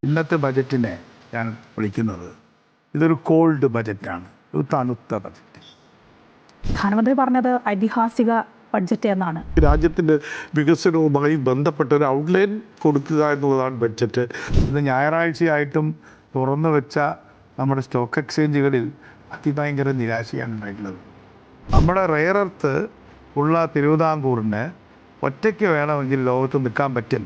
ഇന്നത്തെ ബജറ്റിനെ ഞാൻ വിളിക്കുന്നത് ഇതൊരു കോൾഡ് ബജറ്റാണ്, ഒരു തണുത്ത ബജറ്റ്. ധനമന്ത്രി പറഞ്ഞത് ഐതിഹാസിക ബഡ്ജറ്റ് എന്നാണ്. രാജ്യത്തിൻ്റെ വികസനവുമായി ബന്ധപ്പെട്ട ഒരു ഔട്ട്ലൈൻ കൊടുക്കുക എന്നുള്ളതാണ് ബഡ്ജറ്റ്. ഇന്ന് ഞായറാഴ്ചയായിട്ടും തുറന്നു വെച്ച നമ്മുടെ സ്റ്റോക്ക് എക്സ്ചേഞ്ചുകളിൽ അതിഭയങ്കര നിരാശയാണ് ഉണ്ടായിട്ടുള്ളത്. നമ്മുടെ റെയർ എർത്ത് ഉള്ള തിരുവിതാംകൂറിന് ഒറ്റയ്ക്ക് വേണമെങ്കിൽ ലോകത്ത് നിൽക്കാൻ പറ്റും.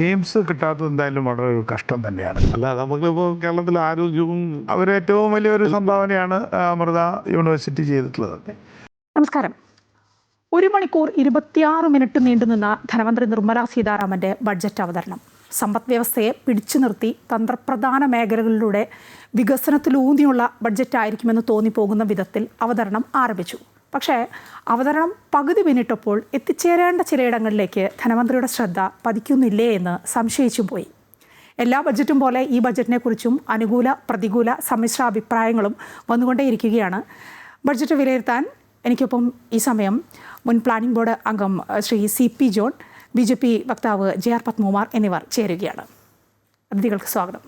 എയിംസ് കിട്ടാത്തത് എന്തായാലും വളരെ ഒരു കഷ്ടം തന്നെയാണ്. അല്ല, നമുക്കിപ്പോൾ കേരളത്തിൽ ആരോഗ്യവും അവർ ഏറ്റവും വലിയൊരു സംഭാവനയാണ് അമൃത യൂണിവേഴ്സിറ്റി ചെയ്തിട്ടുള്ളത്. നമസ്കാരം. 1 മണിക്കൂർ 26 മിനിറ്റ് നീണ്ടുനിന്ന ധനമന്ത്രി നിർമ്മല സീതാരാമൻ്റെ ബഡ്ജറ്റ് അവതരണം സമ്പദ് വ്യവസ്ഥയെ പിടിച്ചു നിർത്തി തന്ത്രപ്രധാന മേഖലകളിലൂടെ വികസനത്തിലൂന്നിയുള്ള ബഡ്ജറ്റായിരിക്കുമെന്ന് തോന്നിപ്പോകുന്ന വിധത്തിൽ അവതരണം ആരംഭിച്ചു. പക്ഷേ അവതരണം പകുതി പിന്നിട്ടപ്പോൾ എത്തിച്ചേരേണ്ട ചിലയിടങ്ങളിലേക്ക് ധനമന്ത്രിയുടെ ശ്രദ്ധ പതിക്കുന്നില്ലേ എന്ന് സംശയിച്ചും പോയി. എല്ലാ ബഡ്ജറ്റും പോലെ ഈ ബഡ്ജറ്റിനെക്കുറിച്ചും അനുകൂല പ്രതികൂല സമ്മിശ്ര അഭിപ്രായങ്ങളും വന്നുകൊണ്ടേയിരിക്കുകയാണ്. ബഡ്ജറ്റ് വിലയിരുത്താൻ എനിക്കൊപ്പം ഈ സമയം മുൻ പ്ലാനിംഗ് ബോർഡ് അംഗം ശ്രീ CP ജോൺ, BJP വക്താവ് JR പത്മകുമാർ എന്നിവർ ചേരുകയാണ്. അതിഥികൾക്ക് സ്വാഗതം.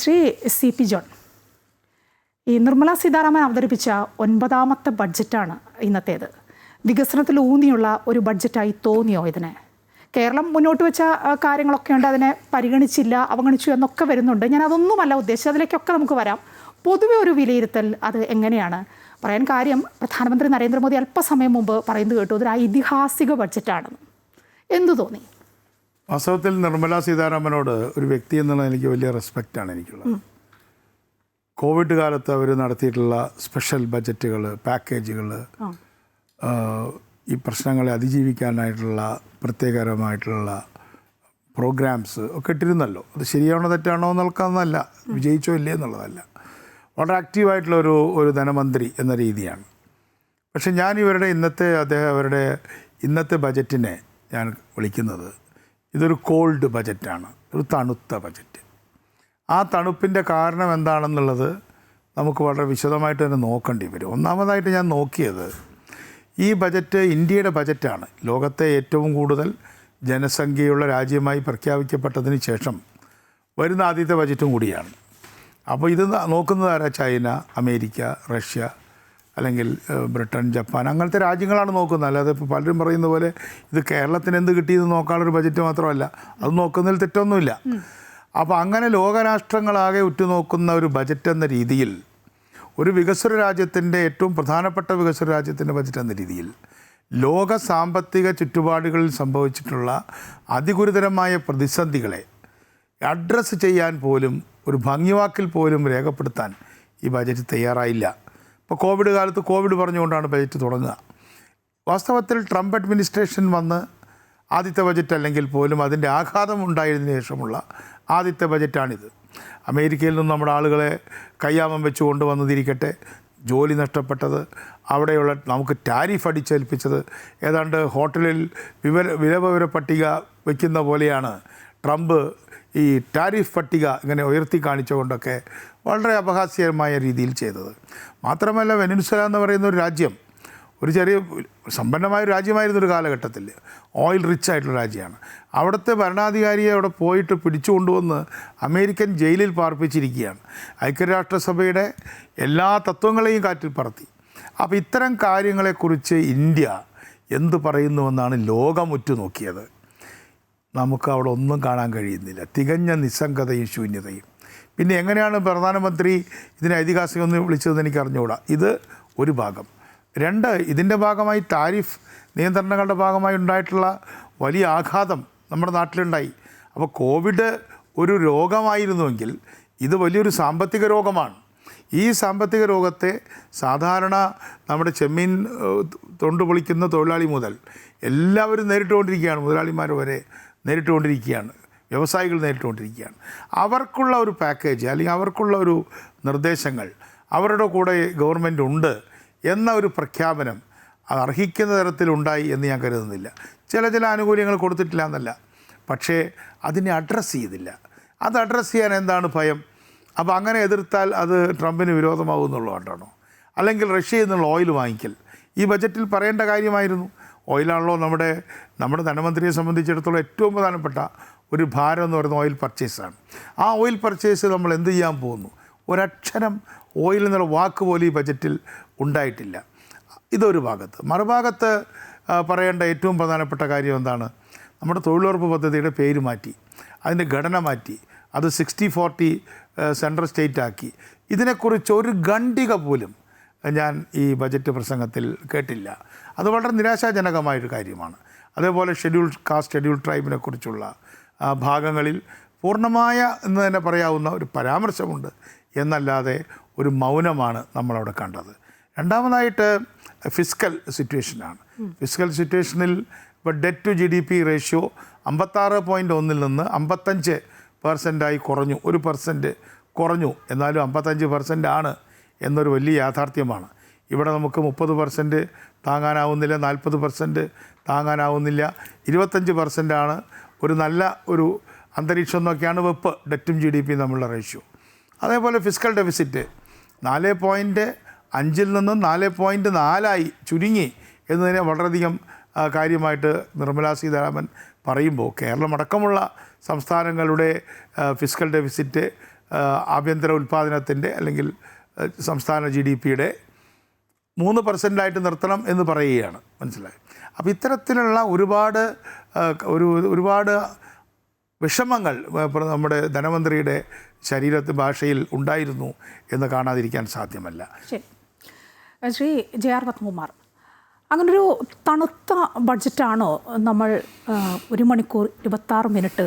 ശ്രീ CP ജോൺ, ഈ നിർമ്മല സീതാരാമൻ അവതരിപ്പിച്ച 9ാമത്തെ ബഡ്ജറ്റാണ് ഇന്നത്തേത്. വികസനത്തിലൂന്നിയുള്ള ഒരു ബഡ്ജറ്റായി തോന്നിയോ ഇതിനെ? കേരളം മുന്നോട്ട് വെച്ച കാര്യങ്ങളൊക്കെ ഉണ്ട്, അതിനെ പരിഗണിച്ചില്ല, അവഗണിച്ചു എന്നൊക്കെ വരുന്നുണ്ട്. ഞാൻ അതൊന്നുമല്ല ഉദ്ദേശിച്ചത്, അതിലേക്കൊക്കെ നമുക്ക് വരാം. പൊതുവെ ഒരു വിലയിരുത്തൽ അത് എങ്ങനെയാണ്? പറയാൻ കാര്യം, പ്രധാനമന്ത്രി നരേന്ദ്രമോദി അല്പസമയം മുമ്പ് പറയുന്നത് കേട്ടു, അതൊരു ഐതിഹാസിക ബഡ്ജറ്റാണെന്ന്. എന്തു തോന്നി? വാസ്തവത്തിൽ നിർമ്മല സീതാരാമനോട് ഒരു വ്യക്തി എന്നുള്ള എനിക്ക് വലിയ റെസ്പെക്റ്റാണ് എനിക്കുള്ളത്. കോവിഡ് കാലത്ത് അവർ നടത്തിയിട്ടുള്ള സ്പെഷ്യൽ ബഡ്ജറ്റുകൾ, പാക്കേജുകൾ, ഈ പ്രശ്നങ്ങളെ അതിജീവിക്കാനായിട്ടുള്ള പ്രത്യേകരമായിട്ടുള്ള പ്രോഗ്രാംസ് ഒക്കെ ഇട്ടിരുന്നല്ലോ. അത് ശരിയാണോ തെറ്റാണോ എന്നുള്ളതല്ല, വിജയിച്ചോ ഇല്ലേ എന്നുള്ളതല്ല. വളരെ ആക്റ്റീവായിട്ടുള്ള ഒരു ധനമന്ത്രി എന്ന രീതിയാണ്. പക്ഷെ ഞാൻ അവരുടെ ഇന്നത്തെ ബജറ്റിനെ ഞാൻ വിളിക്കുന്നത് ഇതൊരു കോൾഡ് ബജറ്റാണ്, ഒരു തണുത്ത ബജറ്റ്. ആ തണുപ്പിൻ്റെ കാരണം എന്താണെന്നുള്ളത് നമുക്ക് വളരെ വിശദമായിട്ട് തന്നെ നോക്കേണ്ടി വരും. ഒന്നാമതായിട്ട് ഞാൻ നോക്കിയത്, ഈ ബജറ്റ് ഇന്ത്യയുടെ ബജറ്റാണ്. ലോകത്തെ ഏറ്റവും കൂടുതൽ ജനസംഖ്യയുള്ള രാജ്യമായി പ്രഖ്യാപിക്കപ്പെട്ടതിന് ശേഷം വരുന്ന ആദ്യത്തെ ബജറ്റും കൂടിയാണ്. അപ്പോൾ ഇത് നോക്കുന്നത് ആരാ? ചൈന, അമേരിക്ക, റഷ്യ, അല്ലെങ്കിൽ ബ്രിട്ടൻ, ജപ്പാൻ, അങ്ങനത്തെ രാജ്യങ്ങളാണ് നോക്കുന്നത്. അല്ലാതെ ഇപ്പോൾ പലരും പറയുന്ന പോലെ ഇത് കേരളത്തിന് എന്ത് കിട്ടിയെന്ന് നോക്കാനുള്ളൊരു ബജറ്റ് മാത്രമല്ല, അത് നോക്കുന്നതിൽ തെറ്റൊന്നുമില്ല. അപ്പോൾ അങ്ങനെ ലോകരാഷ്ട്രങ്ങളാകെ ഉറ്റുനോക്കുന്ന ഒരു ബജറ്റ് എന്ന രീതിയിൽ, ഒരു വികസ്വര രാജ്യത്തിൻ്റെ ഏറ്റവും പ്രധാനപ്പെട്ട വികസ്വര രാജ്യത്തിൻ്റെ ബജറ്റ് എന്ന രീതിയിൽ ലോക സാമ്പത്തിക ചുറ്റുപാടുകളിൽ സംഭവിച്ചിട്ടുള്ള അതിഗുരുതരമായ പ്രതിസന്ധികളെ അഡ്രസ്സ് ചെയ്യാൻ പോലും, ഒരു ഭംഗിവാക്കിൽ പോലും രേഖപ്പെടുത്താൻ ഈ ബജറ്റ് തയ്യാറായില്ല. ഇപ്പോൾ കോവിഡ് കാലത്ത് കോവിഡ് പറഞ്ഞുകൊണ്ടാണ് ബജറ്റ് തുടങ്ങുക. വാസ്തവത്തിൽ ട്രംപ് അഡ്മിനിസ്ട്രേഷൻ വന്ന് ആദ്യത്തെ ബജറ്റ് അല്ലെങ്കിൽ പോലും അതിൻ്റെ ആഘാതം ഉണ്ടായതിനു ശേഷമുള്ള ആദ്യത്തെ ബജറ്റാണിത്. അമേരിക്കയിൽ നിന്നും നമ്മുടെ ആളുകളെ കയ്യാമം വെച്ച് കൊണ്ടുവന്നതിരിക്കട്ടെ, ജോലി നഷ്ടപ്പെട്ടത്, അവിടെയുള്ള നമുക്ക് ടാരിഫ് അടിച്ചേൽപ്പിച്ചത്, ഏതാണ്ട് ഹോട്ടലിൽ വിലവിവര പട്ടിക വയ്ക്കുന്ന പോലെയാണ് ട്രംപ് ഈ ടാരിഫ് പട്ടിക ഇങ്ങനെ ഉയർത്തി കാണിച്ചുകൊണ്ടൊക്കെ വളരെ അപഹാസ്യമായ രീതിയിൽ ചെയ്തത്. മാത്രമല്ല, വെനിൻസുല എന്ന് പറയുന്ന ഒരു രാജ്യം ഒരു ചെറിയ സമ്പന്നമായ രാജ്യമായിരുന്നൊരു കാലഘട്ടത്തിൽ, ഓയിൽ റിച്ച് ആയിട്ടുള്ള രാജ്യമാണ്. അവിടുത്തെ ഭരണാധികാരിയെ അവിടെ പോയിട്ട് പിടിച്ചു കൊണ്ടുവന്ന് അമേരിക്കൻ ജയിലിൽ പാർപ്പിച്ചിരിക്കുകയാണ്. ഐക്യരാഷ്ട്രസഭയുടെ എല്ലാ തത്വങ്ങളെയും കാറ്റിൽ പറത്തി. അപ്പോൾ ഇത്തരം കാര്യങ്ങളെക്കുറിച്ച് ഇന്ത്യ എന്ത് പറയുന്നുവെന്നാണ് ലോകം ഉറ്റുനോക്കിയത്. നമുക്ക് അവിടെ ഒന്നും കാണാൻ കഴിയുന്നില്ല. തികഞ്ഞ നിസ്സംഗതയും ശൂന്യതയും. പിന്നെ എങ്ങനെയാണ് പ്രധാനമന്ത്രി ഇതിനെ ഐതിഹാസികമെന്ന് വിളിച്ചതെന്ന് എനിക്ക് അറിഞ്ഞുകൂടാ. ഇത് ഒരു ഭാഗം. 2, ഇതിൻ്റെ ഭാഗമായി ടാരിഫ് നിയന്ത്രണങ്ങളുടെ ഭാഗമായി ഉണ്ടായിട്ടുള്ള വലിയ ആഘാതം നമ്മുടെ നാട്ടിലുണ്ടായി. അപ്പോൾ കോവിഡ് ഒരു രോഗമായിരുന്നുവെങ്കിൽ ഇത് വലിയൊരു സാമ്പത്തിക രോഗമാണ്. ഈ സാമ്പത്തിക രോഗത്തെ സാധാരണ നമ്മുടെ ചെമ്മീൻ തൊണ്ട് പൊളിക്കുന്ന തൊഴിലാളി മുതൽ എല്ലാവരും നേരിട്ടുകൊണ്ടിരിക്കുകയാണ്. മുതലാളിമാർ വരെ നേരിട്ടുകൊണ്ടിരിക്കുകയാണ്, വ്യവസായികൾ നേരിട്ടുകൊണ്ടിരിക്കുകയാണ്. അവർക്കുള്ള ഒരു പാക്കേജ് അല്ലെങ്കിൽ അവർക്കുള്ള ഒരു നിർദ്ദേശങ്ങൾ, അവരുടെ കൂടെ ഗവൺമെൻറ് ഉണ്ട് എന്ന ഒരു പ്രഖ്യാപനം അത് അർഹിക്കുന്ന തരത്തിലുണ്ടായി എന്ന് ഞാൻ കരുതുന്നില്ല. ചില ആനുകൂല്യങ്ങൾ കൊടുത്തിട്ടില്ല എന്നല്ല, പക്ഷേ അതിനെ അഡ്രസ്സ് ചെയ്തില്ല. അത് അഡ്രസ്സ് ചെയ്യാൻ എന്താണ് ഭയം? അപ്പോൾ അങ്ങനെ എതിർത്താൽ അത് ട്രംപിന് വിരോധമാകുമെന്നുള്ളതുകൊണ്ടാണോ? അല്ലെങ്കിൽ റഷ്യയിൽ നിന്നുള്ള ഓയിൽ വാങ്ങിക്കൽ ഈ ബജറ്റിൽ പറയേണ്ട കാര്യമായിരുന്നു. ഓയിലാണല്ലോ നമ്മുടെ ധനമന്ത്രിയെ സംബന്ധിച്ചിടത്തോളം ഏറ്റവും പ്രധാനപ്പെട്ട ഒരു ഭാരം എന്ന് പറയുന്നത് ഓയിൽ പർച്ചേസാണ്. ആ ഓയിൽ പർച്ചേസ് നമ്മൾ എന്ത് ചെയ്യാൻ പോകുന്നു? ഒരക്ഷരം ഓയിൽ എന്നുള്ള വാക്ക് പോലും ഈ ബജറ്റിൽ ഉണ്ടായിട്ടില്ല. ഇതൊരു ഭാഗത്ത്. മറുഭാഗത്ത് പറയേണ്ട ഏറ്റവും പ്രധാനപ്പെട്ട കാര്യം എന്താണ്? നമ്മുടെ തൊഴിലുറപ്പ് പദ്ധതിയുടെ പേര് മാറ്റി, അതിൻ്റെ ഘടന മാറ്റി, അത് 60-40 സെൻട്രൽ സ്റ്റേറ്റ് ആക്കി. ഇതിനെക്കുറിച്ച് ഒരു ഖണ്ഡിക പോലും ഞാൻ ഈ ബജറ്റ് പ്രസംഗത്തിൽ കേട്ടില്ല. അത് വളരെ നിരാശാജനകമായൊരു കാര്യമാണ്. അതേപോലെ ഷെഡ്യൂൾ ട്രൈബിനെ കുറിച്ചുള്ള ഭാഗങ്ങളിൽ പൂർണ്ണമായ എന്ന് തന്നെ പറയാവുന്ന ഒരു പരാമർശമുണ്ട് എന്നല്ലാതെ ഒരു മൗനമാണ് നമ്മളവിടെ കണ്ടത്. രണ്ടാമതായിട്ട് ഫിസ്ക്കൽ സിറ്റുവേഷനാണ്. ഫിസ്ക്കൽ സിറ്റുവേഷനിൽ ഇപ്പോൾ ഡെറ്റ് ടു GDP റേഷ്യോ 56.1 നിന്ന് 55% കുറഞ്ഞു. 1% കുറഞ്ഞു. എന്നാലും 55% ആണ് എന്നൊരു വലിയ യാഥാർത്ഥ്യമാണ്. ഇവിടെ നമുക്ക് 30% താങ്ങാനാവുന്നില്ല, 40% താങ്ങാനാവുന്നില്ല, 25% ആണ് ഒരു നല്ല ഒരു അന്തരീക്ഷം എന്നൊക്കെയാണ് വെപ്പ് ഡെറ്റും GDP തമ്മിലുള്ള റേഷ്യോ. അതേപോലെ ഫിസ്ക്കൽ ഡെഫിസിറ്റ് 4.5 നിന്ന് 4.4 ചുരുങ്ങി എന്നതിനെ വളരെയധികം കാര്യമായിട്ട് നിർമ്മലാ സീതാരാമൻ പറയുമ്പോൾ കേരളമടക്കമുള്ള സംസ്ഥാനങ്ങളുടെ ഫിസ്ക്കൽ ഡെഫിസിറ്റ് ആഭ്യന്തര ഉൽപ്പാദനത്തിൻ്റെ അല്ലെങ്കിൽ സംസ്ഥാന GDPയുടെ 3% നിർത്തണം എന്ന് പറയുകയാണ്. മനസ്സിലായി? അപ്പോൾ ഇത്തരത്തിലുള്ള ഒരുപാട് വിഷമങ്ങൾ നമ്മുടെ ധനമന്ത്രിയുടെ ഭാഷയിൽ ഉണ്ടായിരുന്നു എന്ന് കാണാതിരിക്കാൻ സാധ്യമല്ല. ശരി. ശ്രീ JR പത്മകുമാർ, അങ്ങനൊരു തണുത്ത ബഡ്ജറ്റാണോ നമ്മൾ 1 മണിക്കൂർ 26 മിനിറ്റ്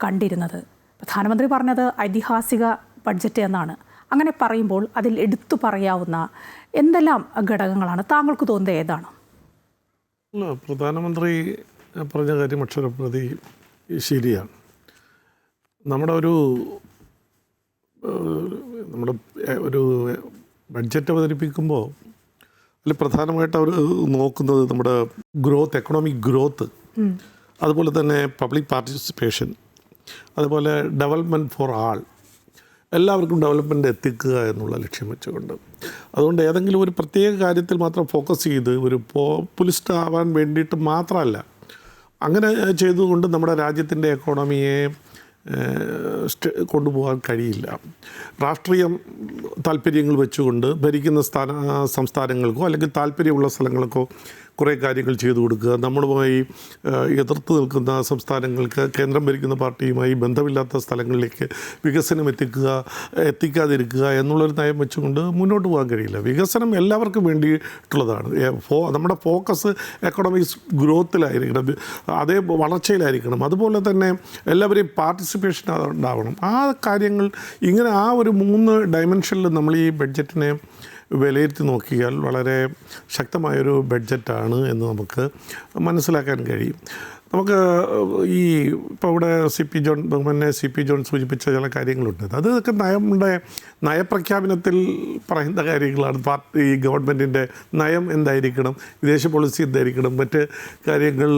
കണ്ടിരുന്നത്? പ്രധാനമന്ത്രി പറഞ്ഞത് ഐതിഹാസിക ബഡ്ജറ്റ് എന്നാണ്. അങ്ങനെ പറയുമ്പോൾ അതിൽ എടുത്തു പറയാവുന്ന എന്തെല്ലാം ഘടകങ്ങളാണ്? താങ്കൾക്ക് തോന്നുന്നത് ഏതാണ്? അല്ല, പ്രധാനമന്ത്രി പറഞ്ഞ കാര്യം അക്ഷരപ്രതി ശരിയാണ്. നമ്മുടെ ഒരു ബഡ്ജറ്റ് അവതരിപ്പിക്കുമ്പോൾ അതിൽ പ്രധാനമായിട്ട് അവർ നോക്കുന്നത് നമ്മുടെ ഗ്രോത്ത്, എക്കണോമിക് ഗ്രോത്ത്, അതുപോലെ തന്നെ പബ്ലിക് പാർട്ടിസിപ്പേഷൻ, അതുപോലെ ഡെവലപ്മെൻറ്റ് ഫോർ ആൾ, എല്ലാവർക്കും ഡെവലപ്മെൻറ്റ് എത്തിക്കുക എന്നുള്ള ലക്ഷ്യം വെച്ചുകൊണ്ട്. അതുകൊണ്ട് ഏതെങ്കിലും ഒരു പ്രത്യേക കാര്യത്തിൽ മാത്രം ഫോക്കസ് ചെയ്ത് ഒരു പോപ്പുലിസ്റ്റ് ആവാൻ വേണ്ടിയിട്ട് മാത്രമല്ല, അങ്ങനെ ചെയ്തുകൊണ്ട് നമ്മുടെ രാജ്യത്തിൻ്റെ എക്കോണമിയെ കൊണ്ടുപോകാൻ കഴിയില്ല. രാഷ്ട്രീയം താല്പര്യങ്ങൾ വെച്ചുകൊണ്ട് ഭരിക്കുന്ന സംസ്ഥാനങ്ങൾക്കോ അല്ലെങ്കിൽ താല്പര്യമുള്ള സ്ഥലങ്ങൾക്കോ കുറേ കാര്യങ്ങൾ ചെയ്തു കൊടുക്കുക, നമ്മളുമായി എതിർത്ത് നിൽക്കുന്ന സംസ്ഥാനങ്ങൾക്ക് കേന്ദ്രം ഭരിക്കുന്ന പാർട്ടിയുമായി ബന്ധമില്ലാത്ത സ്ഥലങ്ങളിലേക്ക് വികസനം എത്തിക്കാതിരിക്കുക എന്നുള്ളൊരു നയം വെച്ചുകൊണ്ട് മുന്നോട്ട് പോകാൻ കഴിയില്ല. വികസനം എല്ലാവർക്കും വേണ്ടിയിട്ടുള്ളതാണ്. നമ്മുടെ ഫോക്കസ് എക്കണോമിക്സ് ഗ്രോത്തിലായിരിക്കണം, അതേ വളർച്ചയിലായിരിക്കണം. അതുപോലെ തന്നെ എല്ലാവരെയും പാർട്ടിസിപ്പേഷൻ ഉണ്ടാവണം. ആ കാര്യങ്ങൾ ഇങ്ങനെ ആ ഒരു 3 ഡയമെൻഷനിൽ നമ്മൾ ഈ ബഡ്ജറ്റിനെ വിലയിരുത്തി നോക്കിയാൽ വളരെ ശക്തമായൊരു ബഡ്ജറ്റാണ് എന്ന് നമുക്ക് മനസ്സിലാക്കാൻ കഴിയും. നമുക്ക് ഇപ്പോൾ ഇവിടെ ബഹുമാന്യ സി പി ജോൺ സൂചിപ്പിച്ച ചില കാര്യങ്ങളുണ്ട്. അതൊക്കെ നയപ്രഖ്യാപനത്തിൽ പറയുന്ന കാര്യങ്ങളാണ്. പാർട്ടി ഗവൺമെൻറ്റിൻ്റെ നയം എന്തായിരിക്കണം, വിദേശ പോളിസി എന്തായിരിക്കണം, മറ്റ് കാര്യങ്ങൾ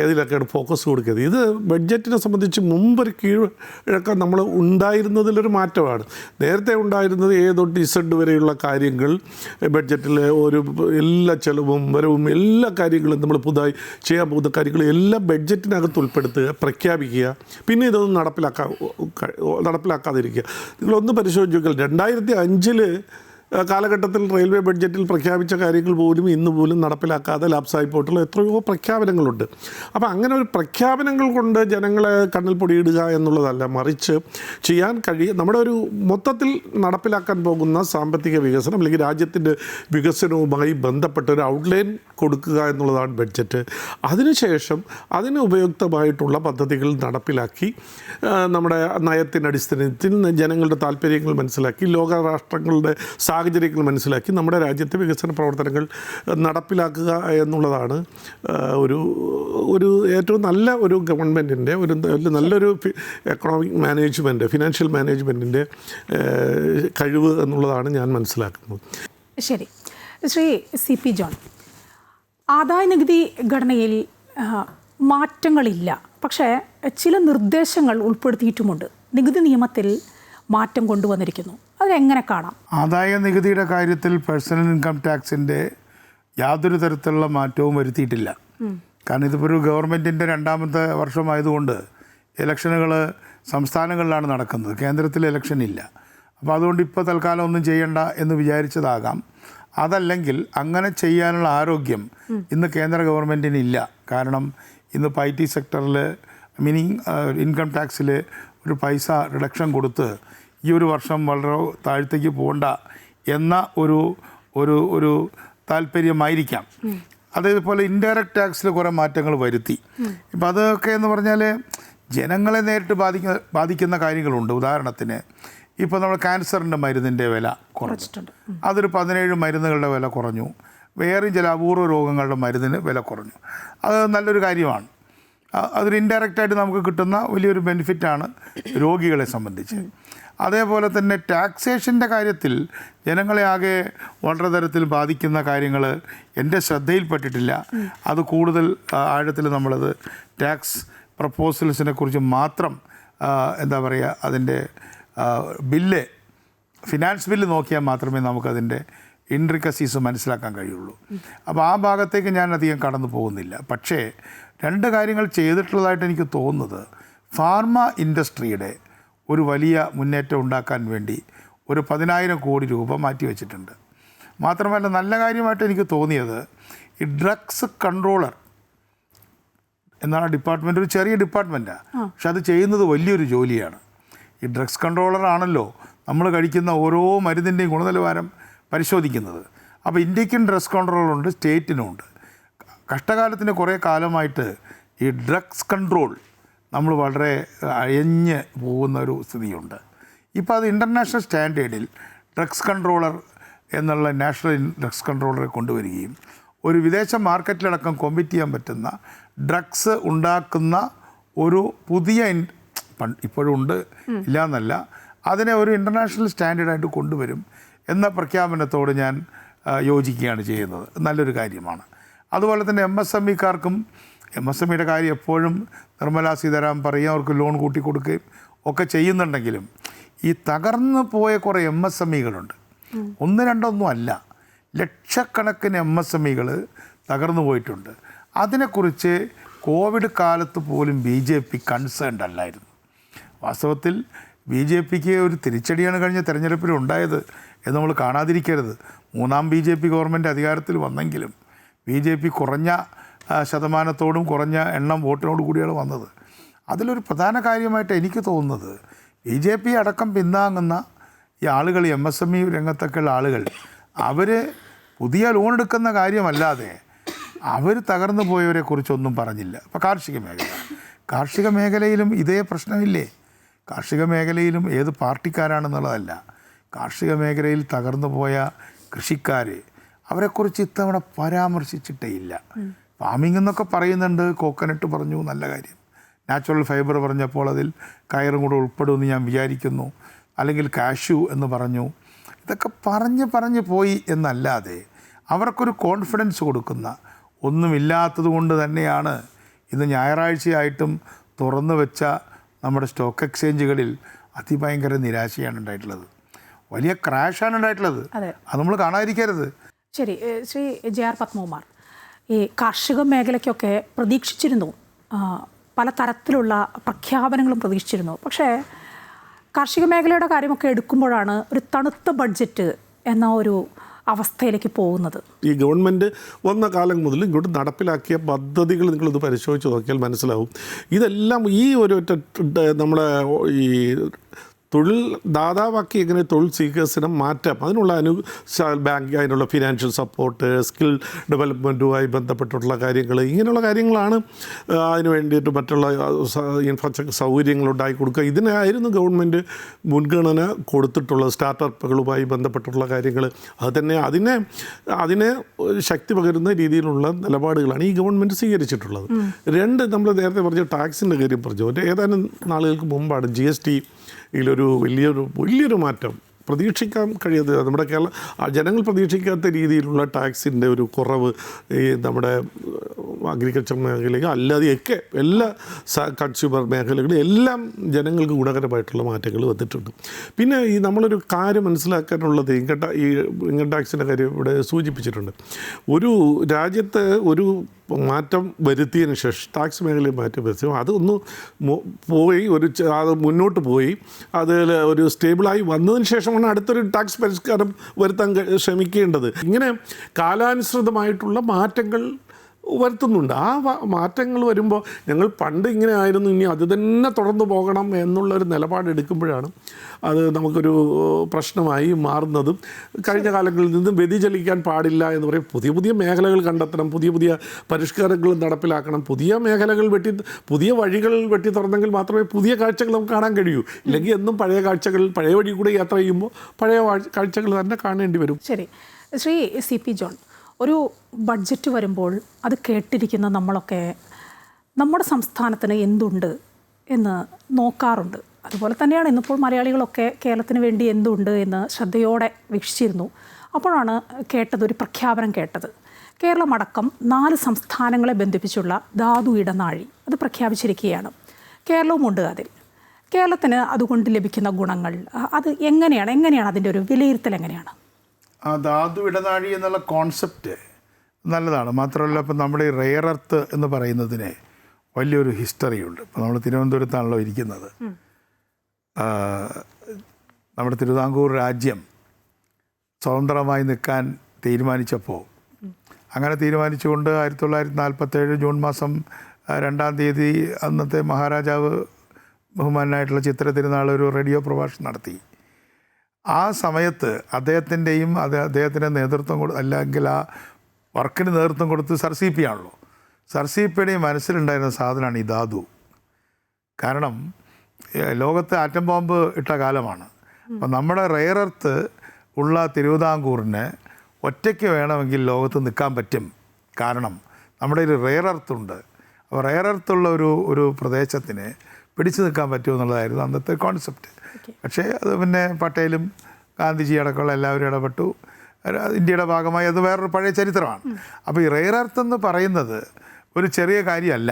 ഏതിലൊക്കെയാണ് ഫോക്കസ് കൊടുക്കുന്നത്. ഇത് ബഡ്ജറ്റിനെ സംബന്ധിച്ച് മുമ്പൊരു കീഴ്വഴക്കം നമ്മൾ ഉണ്ടായിരുന്നതിലൊരു മാറ്റമാണ്. നേരത്തെ ഉണ്ടായിരുന്നത് A തൊട്ട് Z വരെയുള്ള കാര്യങ്ങൾ ബഡ്ജറ്റിലെ ഒരു എല്ലാ ചെലവും വരവും എല്ലാ കാര്യങ്ങളും നമ്മൾ പുതുതായി ചെയ്യാൻ പോകുന്ന കാര്യങ്ങൾ എല്ലാം ബഡ്ജറ്റിനകത്ത് ഉൾപ്പെടുത്തുക, പ്രഖ്യാപിക്കുക, പിന്നെ ഇതൊന്നും നടപ്പിലാക്കാതിരിക്കുക. നിങ്ങളൊന്ന് പരിശോധിച്ച് നോക്കിയാൽ 2005 കാലഘട്ടത്തിൽ റെയിൽവേ ബഡ്ജറ്റിൽ പ്രഖ്യാപിച്ച കാര്യങ്ങൾ പോലും ഇന്ന് പോലും നടപ്പിലാക്കാതെ ലാപ്സായി പോയിട്ടുള്ള എത്രയോ പ്രഖ്യാപനങ്ങളുണ്ട്. അപ്പോൾ അങ്ങനെ ഒരു പ്രഖ്യാപനങ്ങൾ കൊണ്ട് ജനങ്ങളെ കണ്ണിൽ പൊടിയിടുക എന്നുള്ളതല്ല, മറിച്ച് ചെയ്യാൻ നമ്മുടെ ഒരു മൊത്തത്തിൽ നടപ്പിലാക്കാൻ പോകുന്ന സാമ്പത്തിക വികസനം അല്ലെങ്കിൽ രാജ്യത്തിൻ്റെ വികസനവുമായി ബന്ധപ്പെട്ട ഒരു ഔട്ട്ലൈൻ കൊടുക്കുക എന്നുള്ളതാണ് ബഡ്ജറ്റ്. അതിനുശേഷം അതിന് ഉപയുക്തമായിട്ടുള്ള പദ്ധതികൾ നടപ്പിലാക്കി നമ്മുടെ നയത്തിൻ്റെ അടിസ്ഥാനത്തിൽ ജനങ്ങളുടെ താല്പര്യങ്ങൾ മനസ്സിലാക്കി, ലോകരാഷ്ട്രങ്ങളുടെ സാഹചര്യങ്ങൾ മനസ്സിലാക്കി നമ്മുടെ രാജ്യത്തെ വികസന പ്രവർത്തനങ്ങൾ നടപ്പിലാക്കുക എന്നുള്ളതാണ് ഒരു ഏറ്റവും നല്ല ഒരു ഗവൺമെൻറ്റിൻ്റെ നല്ലൊരു എക്കണോമിക് മാനേജ്മെൻറ്റ്, ഫിനാൻഷ്യൽ മാനേജ്മെൻറ്റിൻ്റെ കഴിവ് എന്നുള്ളതാണ് ഞാൻ മനസ്സിലാക്കുന്നത്. ശരി. ശ്രീ CP ജോൺ, ആദായനികുതി ഘടനയിൽ മാറ്റങ്ങളില്ല, പക്ഷേ ചില നിർദ്ദേശങ്ങൾ ഉൾപ്പെടുത്തിയിട്ടുമുണ്ട്. നികുതി നിയമത്തിൽ മാറ്റം കൊണ്ടുവന്നിരിക്കുന്നു. അതെങ്ങനെ കാണാം? ആദായ നികുതിയുടെ കാര്യത്തിൽ പേഴ്സണൽ ഇൻകം ടാക്സിൻ്റെ യാതൊരു തരത്തിലുള്ള മാറ്റവും വരുത്തിയിട്ടില്ല. കാരണം ഇതിപ്പോൾ ഒരു ഗവൺമെൻറ്റിൻ്റെ 2ാമത്തെ വർഷമായതുകൊണ്ട് ഇലക്ഷനുകൾ സംസ്ഥാനങ്ങളിലാണ് നടക്കുന്നത്, കേന്ദ്രത്തിൽ ഇലക്ഷൻ ഇല്ല. അപ്പോൾ അതുകൊണ്ട് ഇപ്പോൾ തൽക്കാലം ഒന്നും ചെയ്യണ്ട എന്ന് വിചാരിച്ചതാകാം. അതല്ലെങ്കിൽ അങ്ങനെ ചെയ്യാനുള്ള ആരോഗ്യം ഇന്ന് കേന്ദ്ര ഗവൺമെൻറ്റിനില്ല. കാരണം ഇന്ന് ഐ ടി സെക്ടറിൽ ഇൻകം ടാക്സിൽ ഒരു പൈസ റിഡക്ഷൻ കൊടുത്ത് ഈ ഒരു വർഷം വളരെ താഴത്തേക്ക് പോകണ്ട എന്ന ഒരു ഒരു ഒരു താല്പര്യമായിരിക്കാം. അതേപോലെ ഇൻഡയറക്റ്റ് ടാക്സിൽ കുറേ മാറ്റങ്ങൾ വരുത്തി. ഇപ്പം അതൊക്കെ എന്ന് പറഞ്ഞാൽ ജനങ്ങളെ നേരിട്ട് ബാധിക്കുന്ന കാര്യങ്ങളുണ്ട്. ഉദാഹരണത്തിന് ഇപ്പോൾ നമ്മൾ ക്യാൻസറിൻ്റെ മരുന്നിൻ്റെ വില കുറച്ചിട്ടുണ്ട്. അതൊരു 17 മരുന്നുകളുടെ വില കുറഞ്ഞു. വേറെയും ചില അപൂർവ രോഗങ്ങളുടെ മരുന്നിന് വില കുറഞ്ഞു. അത് നല്ലൊരു കാര്യമാണ്. അതൊരു ഇൻഡയറക്റ്റായിട്ട് നമുക്ക് കിട്ടുന്ന വലിയൊരു ബെനിഫിറ്റാണ് രോഗികളെ സംബന്ധിച്ച്. അതേപോലെ തന്നെ ടാക്സേഷൻ്റെ കാര്യത്തിൽ ജനങ്ങളെ ആകെ വളരെ തരത്തിൽ ബാധിക്കുന്ന കാര്യങ്ങൾ എൻ്റെ ശ്രദ്ധയിൽപ്പെട്ടിട്ടില്ല. അത് കൂടുതൽ ആഴത്തിൽ നമ്മളത് ടാക്സ് പ്രപ്പോസൽസിനെ കുറിച്ച് മാത്രം എന്താ പറയുക, അതിൻ്റെ ബില്ല്, ഫിനാൻസ് ബില്ല് നോക്കിയാൽ മാത്രമേ നമുക്കതിൻ്റെ ഇൻട്രിക്കസീസ് മനസ്സിലാക്കാൻ കഴിയുള്ളൂ. അപ്പോൾ ആ ഭാഗത്തേക്ക് ഞാൻ അധികം കടന്നു പോകുന്നില്ല. പക്ഷേ 2 കാര്യങ്ങൾ ചെയ്തിട്ടുള്ളതായിട്ട് എനിക്ക് തോന്നുന്നത്, ഫാർമ ഇൻഡസ്ട്രിയുടെ ഒരു വലിയ മുന്നേറ്റം ഉണ്ടാക്കാൻ വേണ്ടി ഒരു 10,000 കോടി രൂപ മാറ്റിവെച്ചിട്ടുണ്ട്. മാത്രമല്ല നല്ല കാര്യമായിട്ട് എനിക്ക് തോന്നിയത് ഈ ഡ്രഗ്സ് കൺട്രോളർ എന്നാണ് ഡിപ്പാർട്ട്മെൻറ്റ്, ഒരു ചെറിയ ഡിപ്പാർട്ട്മെൻറ്റാണ്, പക്ഷെ അത് ചെയ്യുന്നത് വലിയൊരു ജോലിയാണ്. ഈ ഡ്രഗ്സ് കൺട്രോളർ ആണല്ലോ നമ്മൾ കഴിക്കുന്ന ഓരോ മരുന്നിൻ്റെയും ഗുണനിലവാരം പരിശോധിക്കുന്നത്. അപ്പോൾ ഇന്ത്യക്കും ഡ്രഗ്സ് കൺട്രോളുണ്ട്, സ്റ്റേറ്റിനുമുണ്ട്. കഷ്ടകാലത്തിന് കുറേ കാലമായിട്ട് ഈ ഡ്രഗ്സ് കൺട്രോൾ നമ്മൾ വളരെ അയഞ്ഞ് പോകുന്ന ഒരു സ്ഥിതിയുണ്ട്. ഇപ്പോൾ അത് ഇൻ്റർനാഷണൽ സ്റ്റാൻഡേർഡിൽ ഡ്രഗ്സ് കൺട്രോളർ എന്നുള്ള നാഷണൽ ഡ്രഗ്സ് കൺട്രോളറെ കൊണ്ടുവരികയും ഒരു വിദേശ മാർക്കറ്റിലടക്കം കോമ്പീറ്റ് ചെയ്യാൻ പറ്റുന്ന ഡ്രഗ്സ് ഉണ്ടാക്കുന്ന ഒരു പുതിയ ഇപ്പോഴും ഉണ്ട്, ഇല്ല എന്നല്ല, അതിനെ ഒരു ഇൻ്റർനാഷണൽ സ്റ്റാൻഡേർഡായിട്ട് കൊണ്ടുവരും എന്ന പ്രഖ്യാപനത്തോട് ഞാൻ യോജിക്കുകയാണ് ചെയ്യുന്നത്. നല്ലൊരു കാര്യമാണ്. അതുപോലെ തന്നെ MSMEക്കാർക്കും MSMEയുടെ കാര്യം എപ്പോഴും നിർമ്മലാ സീതാരാമൻ പറയും, അവർക്ക് ലോൺ കൂട്ടി കൊടുക്കുകയും ഒക്കെ ചെയ്യുന്നുണ്ടെങ്കിലും ഈ തകർന്നു പോയ കുറേ MSMEകളുണ്ട്. 1-2 അല്ല, ലക്ഷക്കണക്കിന് MSMEകൾ തകർന്നു പോയിട്ടുണ്ട്. അതിനെക്കുറിച്ച് കോവിഡ് കാലത്ത് പോലും BJP കൺസേൺഡ് അല്ലായിരുന്നു. വാസ്തവത്തിൽ BJPക്ക് ഒരു തിരിച്ചടിയാണ് കഴിഞ്ഞ തെരഞ്ഞെടുപ്പിൽ ഉണ്ടായത് എന്ന് നമ്മൾ കാണാതിരിക്കരുത്. 3ാം BJP ഗവൺമെൻറ് അധികാരത്തിൽ വന്നെങ്കിലും BJP കുറഞ്ഞ ശതമാനത്തോടും കുറഞ്ഞ എണ്ണം വോട്ടിനോട് കൂടിയാണ് വന്നത്. അതിലൊരു പ്രധാന കാര്യമായിട്ട് എനിക്ക് തോന്നുന്നത്, BJP അടക്കം പിന്താങ്ങുന്ന ഈ ആളുകൾ, MSME രംഗത്തൊക്കെയുള്ള ആളുകൾ, അവർ പുതിയ ലോൺ എടുക്കുന്ന കാര്യമല്ലാതെ അവർ തകർന്നു പോയവരെ കുറിച്ചൊന്നും പറഞ്ഞില്ല. ഇപ്പോൾ കാർഷിക മേഖലയിലും ഇതേ പ്രശ്നമില്ലേ? കാർഷിക മേഖലയിലും ഏത് പാർട്ടിക്കാരാണെന്നുള്ളതല്ല, കാർഷിക മേഖലയിൽ തകർന്നു പോയ കൃഷിക്കാർ, അവരെക്കുറിച്ച് ഇത്തവണ പരാമർശിച്ചിട്ടേ ഇല്ല. ഫാമിംഗ് എന്നൊക്കെ പറയുന്നുണ്ട്, കോക്കനട്ട് പറഞ്ഞു, നല്ല കാര്യം. നാച്ചുറൽ ഫൈബർ പറഞ്ഞപ്പോൾ അതിൽ കയറും കൂടെ ഉൾപ്പെടുമെന്ന് ഞാൻ വിചാരിക്കുന്നു. അല്ലെങ്കിൽ കാഷ്യൂ എന്ന് പറഞ്ഞു. ഇതൊക്കെ പറഞ്ഞ് പോയി എന്നല്ലാതെ അവർക്കൊരു കോൺഫിഡൻസ് കൊടുക്കുന്ന ഒന്നുമില്ലാത്തത് കൊണ്ട് തന്നെയാണ് ഇന്ന് ഞായറാഴ്ചയായിട്ടും തുറന്നു വെച്ച നമ്മുടെ സ്റ്റോക്ക് എക്സ്ചേഞ്ചുകളിൽ അതിഭയങ്കര നിരാശയാണ് ഉണ്ടായിട്ടുള്ളത്. വലിയ ക്രാഷാണ് ഉണ്ടായിട്ടുള്ളത്. അത് നമ്മൾ കാണാതിരിക്കരുത്. ശരി, ശ്രീ JR പത്മകുമാർ, ഈ കാർഷിക മേഖലയ്ക്കൊക്കെ പ്രതീക്ഷിച്ചിരുന്നു, പല തരത്തിലുള്ള പ്രഖ്യാപനങ്ങളും പ്രതീക്ഷിച്ചിരുന്നു. പക്ഷേ കാർഷിക മേഖലയുടെ കാര്യമൊക്കെ എടുക്കുമ്പോഴാണ് ഒരു തണുത്ത ബഡ്ജറ്റ് എന്ന ഒരു അവസ്ഥയിലേക്ക് പോകുന്നത്. ഈ ഗവൺമെൻറ് വന്ന കാലം മുതൽ ഇങ്ങോട്ട് നടപ്പിലാക്കിയ പദ്ധതികൾ നിങ്ങളിത് പരിശോധിച്ച് നോക്കിയാൽ മനസ്സിലാവും. ഇതെല്ലാം ഈ ഒരു നമ്മുടെ ഈ തൊഴിൽ ദാതാവാക്കി എങ്ങനെ തൊഴിൽ സീക്കേഴ്സിനെ മാറ്റാം, അതിനുള്ള ബാങ്ക്, അതിനുള്ള ഫിനാൻഷ്യൽ സപ്പോർട്ട്, സ്കിൽ ഡെവലപ്മെൻറ്റുമായി ബന്ധപ്പെട്ടുള്ള കാര്യങ്ങൾ, ഇങ്ങനെയുള്ള കാര്യങ്ങളാണ്. അതിന് വേണ്ടിയിട്ട് മറ്റുള്ള ഇൻഫ്രാസ്ട്രക്ചർ സൗകര്യങ്ങൾ ഉണ്ടാക്കി കൊടുക്കുക. ഇതിനായിരുന്നു ഗവൺമെൻറ് മുൻഗണന കൊടുത്തിട്ടുള്ളത്. സ്റ്റാർട്ടപ്പുകളുമായി ബന്ധപ്പെട്ടുള്ള കാര്യങ്ങൾ, അത് തന്നെ അതിനെ ശക്തി പകരുന്ന രീതിയിലുള്ള നിലപാടുകളാണ് ഈ ഗവൺമെൻറ് സ്വീകരിച്ചിട്ടുള്ളത്. 2, നമ്മൾ നേരത്തെ പറഞ്ഞ ടാക്സിൻ്റെ കാര്യം പറഞ്ഞു. ഏതാനും നാളുകൾക്ക് മുമ്പാണ് GST ഇതിലൊരു വലിയൊരു മാറ്റം പ്രതീക്ഷിക്കാൻ കഴിയാതെ, നമ്മുടെ ജനങ്ങൾ പ്രതീക്ഷിക്കാത്ത രീതിയിലുള്ള ടാക്സിൻ്റെ ഒരു കുറവ് ഈ നമ്മുടെ അഗ്രികൾച്ചർ മേഖലയും അല്ലാതെയൊക്കെ എല്ലാ കൺസ്യൂമർ മേഖലകളും എല്ലാം ജനങ്ങൾക്ക് ഗുണകരമായിട്ടുള്ള മാറ്റങ്ങൾ വന്നിട്ടുണ്ട്. പിന്നെ ഈ നമ്മളൊരു കാര്യം മനസ്സിലാക്കാനുള്ളത്, ഇൻകം ടാക്സിൻ്റെ കാര്യം ഇവിടെ സൂചിപ്പിച്ചിട്ടുണ്ട്. ഒരു രാജ്യത്ത് ഒരു മാറ്റം വരുത്തിയതിന് ശേഷം ടാക്സ് മേഖലയിൽ മാറ്റം വരുത്തി അതൊന്ന് പോയി അത് മുന്നോട്ട് പോയി അതിൽ ഒരു സ്റ്റേബിളായി വന്നതിന് ശേഷമാണ് അടുത്തൊരു ടാക്സ് പരിഷ്കാരം വരുത്താൻ ശ്രമിക്കേണ്ടത്. ഇങ്ങനെ കാലാനുസൃതമായിട്ടുള്ള മാറ്റങ്ങൾ വരുത്തുന്നുണ്ട്. ആ മാറ്റങ്ങൾ വരുമ്പോൾ ഞങ്ങൾ പണ്ട് ഇങ്ങനെ ആയിരുന്നു, ഇനി അത് തന്നെ തുടർന്ന് പോകണം എന്നുള്ളൊരു നിലപാടെടുക്കുമ്പോഴാണ് അത് നമുക്കൊരു പ്രശ്നമായി മാറുന്നതും. കഴിഞ്ഞ കാലങ്ങളിൽ നിന്നും വ്യതിചലിക്കാൻ പാടില്ല എന്ന് പറയും. പുതിയ പുതിയ മേഖലകൾ കണ്ടെത്തണം, പുതിയ പുതിയ പരിഷ്കാരങ്ങൾ നടപ്പിലാക്കണം, പുതിയ മേഖലകൾ പുതിയ വഴികൾ വെട്ടി തുറന്നെങ്കിൽ മാത്രമേ പുതിയ കാഴ്ചകൾ നമുക്ക് കാണാൻ കഴിയൂ. ഇല്ലെങ്കിൽ എന്നും പഴയ കാഴ്ചകൾ, പഴയ വഴി കൂടെ യാത്ര ചെയ്യുമ്പോൾ പഴയ കാഴ്ചകൾ തന്നെ കാണേണ്ടി വരും. ശരി, ശ്രീ CP ജോൺ, ഒരു ബഡ്ജറ്റ് വരുമ്പോൾ അത് കേട്ടിരിക്കുന്ന നമ്മളൊക്കെ നമ്മുടെ സംസ്ഥാനത്തിന് എന്തുണ്ട് എന്ന് നോക്കാറുണ്ട്. അതുപോലെ തന്നെയാണ് ഇന്നിപ്പോൾ മലയാളികളൊക്കെ കേരളത്തിന് വേണ്ടി എന്തുണ്ട് എന്ന് ശ്രദ്ധയോടെ വീക്ഷിച്ചിരുന്നു. അപ്പോഴാണ് ഒരു പ്രഖ്യാപനം കേട്ടത്. കേരളമടക്കം 4 സംസ്ഥാനങ്ങളെ ബന്ധിപ്പിച്ചുള്ള ധാതു ഇടനാഴി അത് പ്രഖ്യാപിച്ചിരിക്കുകയാണ്. കേരളവുമുണ്ട് അതിൽ. കേരളത്തിന് അതുകൊണ്ട് ലഭിക്കുന്ന ഗുണങ്ങൾ അത് എങ്ങനെയാണ് അതിൻ്റെ ഒരു വിലയിരുത്തൽ എങ്ങനെയാണ്? ആ ധാതു ഇടനാഴി എന്നുള്ള കോൺസെപ്റ്റ് നല്ലതാണ്. മാത്രമല്ല ഇപ്പം നമ്മുടെ ഈ റെയർ എർത്ത് എന്ന് പറയുന്നതിന് വലിയൊരു ഹിസ്റ്ററിയുണ്ട്. ഇപ്പോൾ നമ്മൾ തിരുവനന്തപുരത്താണല്ലോ ഇരിക്കുന്നത്. നമ്മുടെ തിരുവിതാംകൂർ രാജ്യം സ്വതന്ത്രമായി നിൽക്കാൻ തീരുമാനിച്ചപ്പോൾ അങ്ങനെ തീരുമാനിച്ചുകൊണ്ട് 1947 ജൂൺ മാസം 2-ാം തീയതി അന്നത്തെ മഹാരാജാവ് ബഹുമാനായിട്ടുള്ള ചിത്ര തിരുനാൾ ഒരു റേഡിയോ പ്രഭാഷണം നടത്തി. ആ സമയത്ത് അദ്ദേഹത്തിൻ്റെയും അദ്ദേഹത്തിൻ്റെ നേതൃത്വം അല്ലെങ്കിൽ ആ വർക്കിന് നേതൃത്വം കൊടുത്ത് സർ CP ആണല്ലോ. സർ CPയുടെയും മനസ്സിലുണ്ടായിരുന്ന സാധനമാണ് ഈ ധാതു. കാരണം ലോകത്ത് ആറ്റം ബോംബ് ഇട്ട കാലമാണ്. അപ്പം നമ്മുടെ റെയർ എർത്ത് ഉള്ള തിരുവിതാംകൂറിന് ഒറ്റയ്ക്ക് വേണമെങ്കിൽ ലോകത്ത് നിൽക്കാൻ പറ്റും. കാരണം നമ്മുടെ ഒരു റെയർ എർത്തുണ്ട്. അപ്പോൾ റെയർ എർത്തുള്ള ഒരു പ്രദേശത്തിന് പിടിച്ചു നിൽക്കാൻ പറ്റുമെന്നുള്ളതായിരുന്നു അന്നത്തെ കോൺസെപ്റ്റ്. പക്ഷേ അത് പിന്നെ പട്ടേലും ഗാന്ധിജി അടക്കമുള്ള എല്ലാവരും ഇടപെട്ടു. ഇന്ത്യയുടെ ഭാഗമായി അത് വേറൊരു പഴയ ചരിത്രമാണ്. അപ്പോൾ ഈ റെയർ എർത്ത് എന്ന് പറയുന്നത് ഒരു ചെറിയ കാര്യമല്ല.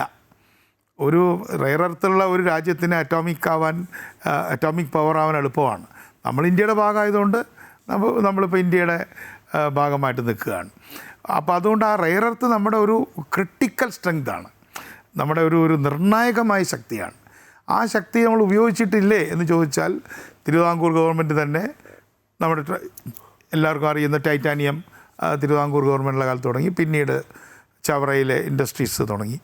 ഒരു റെയർ എർത്തുള്ള ഒരു രാജ്യത്തിന് അറ്റോമിക് പവർ ആവാൻ എളുപ്പമാണ്. നമ്മൾ ഇന്ത്യയുടെ ഭാഗമായതുകൊണ്ട് നമ്മളിപ്പോൾ ഇന്ത്യയുടെ ഭാഗമായിട്ട് നിൽക്കുകയാണ്. അപ്പോൾ അതുകൊണ്ട് ആ റെയർ എർത്ത് നമ്മുടെ ഒരു ക്രിട്ടിക്കൽ സ്ട്രെങ്താണ്, നമ്മുടെ ഒരു നിർണായകമായ ശക്തിയാണ്. ആ ശക്തി നമ്മൾ ഉപയോഗിച്ചിട്ടില്ലേ എന്ന് ചോദിച്ചാൽ തിരുവിതാംകൂർ ഗവൺമെൻറ് തന്നെ നമ്മുടെ എല്ലാവർക്കും അറിയുന്ന ടൈറ്റാനിയം തിരുവിതാംകൂർ ഗവൺമെൻറ്റിൻ്റെ കാലത്ത് തുടങ്ങി, പിന്നീട് ചവറയിലെ ഇൻഡസ്ട്രീസ് തുടങ്ങി.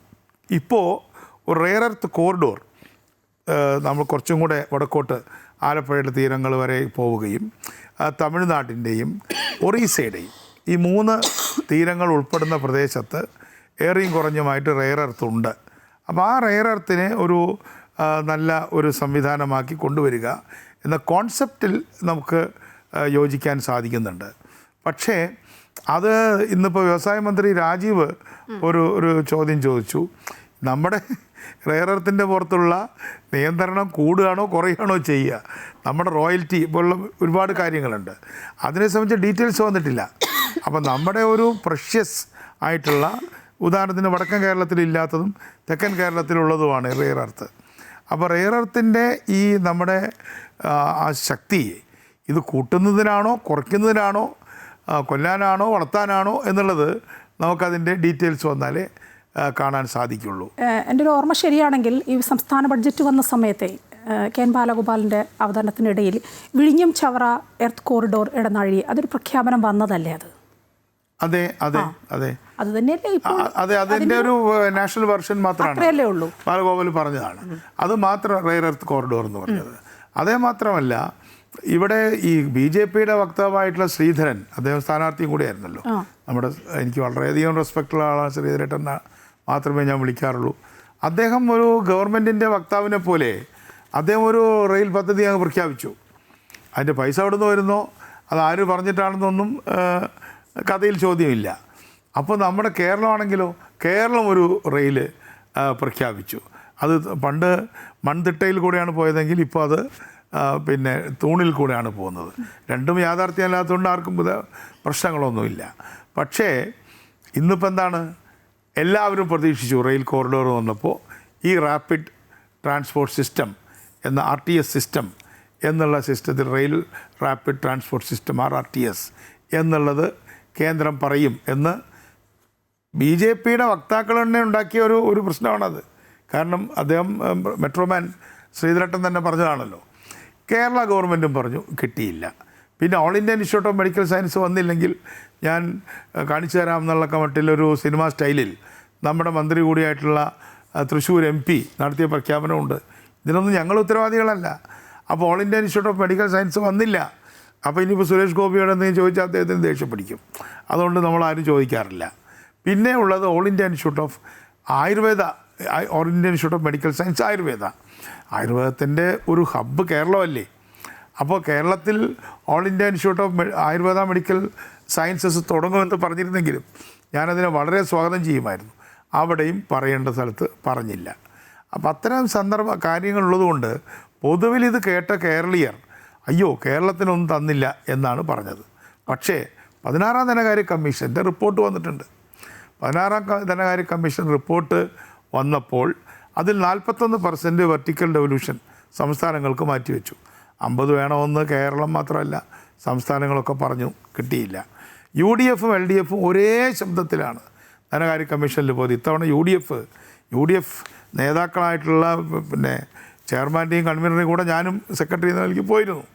ഇപ്പോൾ ഒരു റെയർ എർത്ത് കോറിഡോർ നമ്മൾ കുറച്ചും കൂടെ വടക്കോട്ട് ആലപ്പുഴയുടെ തീരങ്ങൾ വരെ പോവുകയും തമിഴ്നാട്ടിൻ്റെയും ഒറീസയുടെയും ഈ 3 തീരങ്ങൾ ഉൾപ്പെടുന്ന പ്രദേശത്ത് ഏറെയും കുറഞ്ഞുമായിട്ട് റെയർ എർത്ത് ഉണ്ട്. അപ്പോൾ ആ റെയർ എർത്തിനെ നല്ല ഒരു സംവിധാനമാക്കി കൊണ്ടുവരിക എന്ന കോൺസെപ്റ്റിൽ നമുക്ക് യോജിക്കാൻ സാധിക്കുന്നുണ്ട്. പക്ഷേ അത് ഇന്നിപ്പോൾ വ്യവസായ മന്ത്രി രാജീവ് ഒരു ചോദ്യം ചോദിച്ചു. നമ്മുടെ റെയർ എർത്തിൻ്റെ പുറത്തുള്ള നിയന്ത്രണം കൂടുകയാണോ കുറയുകയാണോ ചെയ്യുക, നമ്മുടെ റോയൽറ്റി പോലുള്ള ഒരുപാട് കാര്യങ്ങളുണ്ട്. അതിനെ സംബന്ധിച്ച് ഡീറ്റെയിൽസ് വന്നിട്ടില്ല. അപ്പം നമ്മുടെ ഒരു പ്രഷ്യസ് ആയിട്ടുള്ള, ഉദാഹരണത്തിന് വടക്കൻ കേരളത്തിലില്ലാത്തതും തെക്കൻ കേരളത്തിലുള്ളതുമാണ് റെയർ എർത്ത്. അപ്പോൾ റെയർ എർത്തിൻ്റെ ഈ നമ്മുടെ ആ ശക്തി ഇത് കൂട്ടുന്നതിനാണോ കുറയ്ക്കുന്നതിനാണോ കൊല്ലാനാണോ വളർത്താനാണോ എന്നുള്ളത് നമുക്കതിൻ്റെ ഡീറ്റെയിൽസ് വന്നാലേ കാണാൻ സാധിക്കുള്ളൂ. എൻ്റെ ഒരു ഓർമ്മ ശരിയാണെങ്കിൽ ഈ സംസ്ഥാന ബഡ്ജറ്റ് വന്ന സമയത്തെ KN ബാലഗോപാലിൻ്റെ അവതരണത്തിനിടയിൽ വിഴിഞ്ഞം ചവറ എർത്ത് കോറിഡോർ ഇടനാഴി അതൊരു പ്രഖ്യാപനം വന്നതല്ലേ? അതെ അതെ അതെ അത് തന്നെയല്ലേ അതെ അതിൻ്റെ ഒരു നാഷണൽ വെർഷൻ മാത്രമാണ് ഉള്ളൂ. ബാലഗോപാൽ പറഞ്ഞതാണ്. അത് മാത്രം റെയർ എർത്ത് കോറിഡോർ എന്ന് പറഞ്ഞത്. അതേ മാത്രമല്ല ഇവിടെ ഈ BJPയുടെ വക്താവായിട്ടുള്ള ശ്രീധരൻ, അദ്ദേഹം സ്ഥാനാർത്ഥിയും കൂടിയായിരുന്നല്ലോ. എനിക്ക് വളരെയധികം റെസ്പെക്റ്റുള്ള ആളാണ് ശ്രീധരേട്ടൻ, മാത്രമേ ഞാൻ വിളിക്കാറുള്ളൂ. അദ്ദേഹം ഒരു ഗവൺമെൻറ്റിൻ്റെ വക്താവിനെ പോലെ അദ്ദേഹം ഒരു റെയിൽ പദ്ധതി അങ്ങ് പ്രഖ്യാപിച്ചു. അതിൻ്റെ പൈസ എവിടെ നിന്ന് വരുന്നോ അത് ആര് പറഞ്ഞിട്ടാണെന്നൊന്നും കഥയിൽ ചോദ്യമില്ല. അപ്പോൾ നമ്മുടെ കേരളമാണെങ്കിലോ, കേരളം ഒരു റെയിൽ പ്രഖ്യാപിച്ചു. അത് പണ്ട് മൺതിട്ടയിൽ കൂടെയാണ് പോയതെങ്കിൽ ഇപ്പോൾ അത് പിന്നെ തൂണിൽ കൂടെയാണ് പോകുന്നത്. രണ്ടും യാഥാർത്ഥ്യമല്ലാത്തതുകൊണ്ട് ആർക്കും പ്രശ്നങ്ങളൊന്നുമില്ല. പക്ഷേ ഇന്നിപ്പോൾ എന്താണ്, എല്ലാവരും പ്രതീക്ഷിച്ചു റെയിൽ കോറിഡോർ വന്നപ്പോൾ ഈ റാപ്പിഡ് ട്രാൻസ്പോർട്ട് സിസ്റ്റം എന്ന RTS സിസ്റ്റം എന്നുള്ള സിസ്റ്റത്തിൽ rail rapid transport system RRTS എന്നുള്ളത് കേന്ദ്രം പറയും എന്ന് BJPയുടെ വക്താക്കൾ തന്നെ ഉണ്ടാക്കിയ ഒരു പ്രശ്നമാണത്. കാരണം അദ്ദേഹം മെട്രോമാൻ ശ്രീധരട്ടൻ തന്നെ പറഞ്ഞതാണല്ലോ. കേരള ഗവൺമെൻറ്റും പറഞ്ഞു കിട്ടിയില്ല. പിന്നെ all India institute of medical science വന്നില്ലെങ്കിൽ ഞാൻ കാണിച്ചു തരാം എന്നുള്ള മട്ടിലൊരു സിനിമ സ്റ്റൈലിൽ നമ്മുടെ മന്ത്രി കൂടിയായിട്ടുള്ള തൃശ്ശൂർ MP നടത്തിയ പ്രഖ്യാപനമുണ്ട്. ഇതിനൊന്നും ഞങ്ങൾ ഉത്തരവാദികളല്ല. അപ്പോൾ all India institute of medical science വന്നില്ല. അപ്പോൾ ഇനിയിപ്പോൾ സുരേഷ് ഗോപിയോട് എന്തെങ്കിലും ചോദിച്ചാൽ അദ്ദേഹത്തിന് ദേഷ്യം പിടിക്കും. അതുകൊണ്ട് നമ്മളാരും ചോദിക്കാറില്ല. പിന്നെ ഉള്ളത് all India institute of Ayurveda, all India institute of medical science ആയുർവേദത്തിൻ്റെ ഒരു ഹബ്ബ് കേരളമല്ലേ. അപ്പോൾ കേരളത്തിൽ all India institute of Ayurveda medical sciences തുടങ്ങുമെന്ന് പറഞ്ഞിരുന്നെങ്കിലും ഞാനതിനെ വളരെ സ്വാഗതം ചെയ്യുമായിരുന്നു. അവിടെയും പറയേണ്ട സ്ഥലത്ത് പറഞ്ഞില്ല. അപ്പം അത്തരം കാര്യങ്ങളുള്ളതുകൊണ്ട് പൊതുവിൽ ഇത് കേട്ട കേരളീയർ അയ്യോ കേരളത്തിനൊന്നും തന്നില്ല എന്നാണ് പറഞ്ഞത്. പക്ഷേ 16ാം ധനകാര്യ കമ്മീഷൻ്റെ റിപ്പോർട്ട് വന്നിട്ടുണ്ട്. 16ാം ധനകാര്യ കമ്മീഷൻ റിപ്പോർട്ട് വന്നപ്പോൾ അതിൽ 41% വെർട്ടിക്കൽ ഡെവല്യൂഷൻ സംസ്ഥാനങ്ങൾക്ക് മാറ്റിവെച്ചു. 50 വേണമെന്ന് കേരളം മാത്രമല്ല സംസ്ഥാനങ്ങളൊക്കെ പറഞ്ഞു, കിട്ടിയില്ല. UDFും LDFും ഒരേ ശബ്ദത്തിലാണ് ധനകാര്യ കമ്മീഷനിൽ പോയത്. ഇത്തവണ UDF നേതാക്കളായിട്ടുള്ള പിന്നെ ചെയർമാൻ്റെയും കൺവീനറുടെയും കൂടെ ഞാനും സെക്രട്ടറി എന്ന നിലയ്ക്ക് പോയിരുന്നു.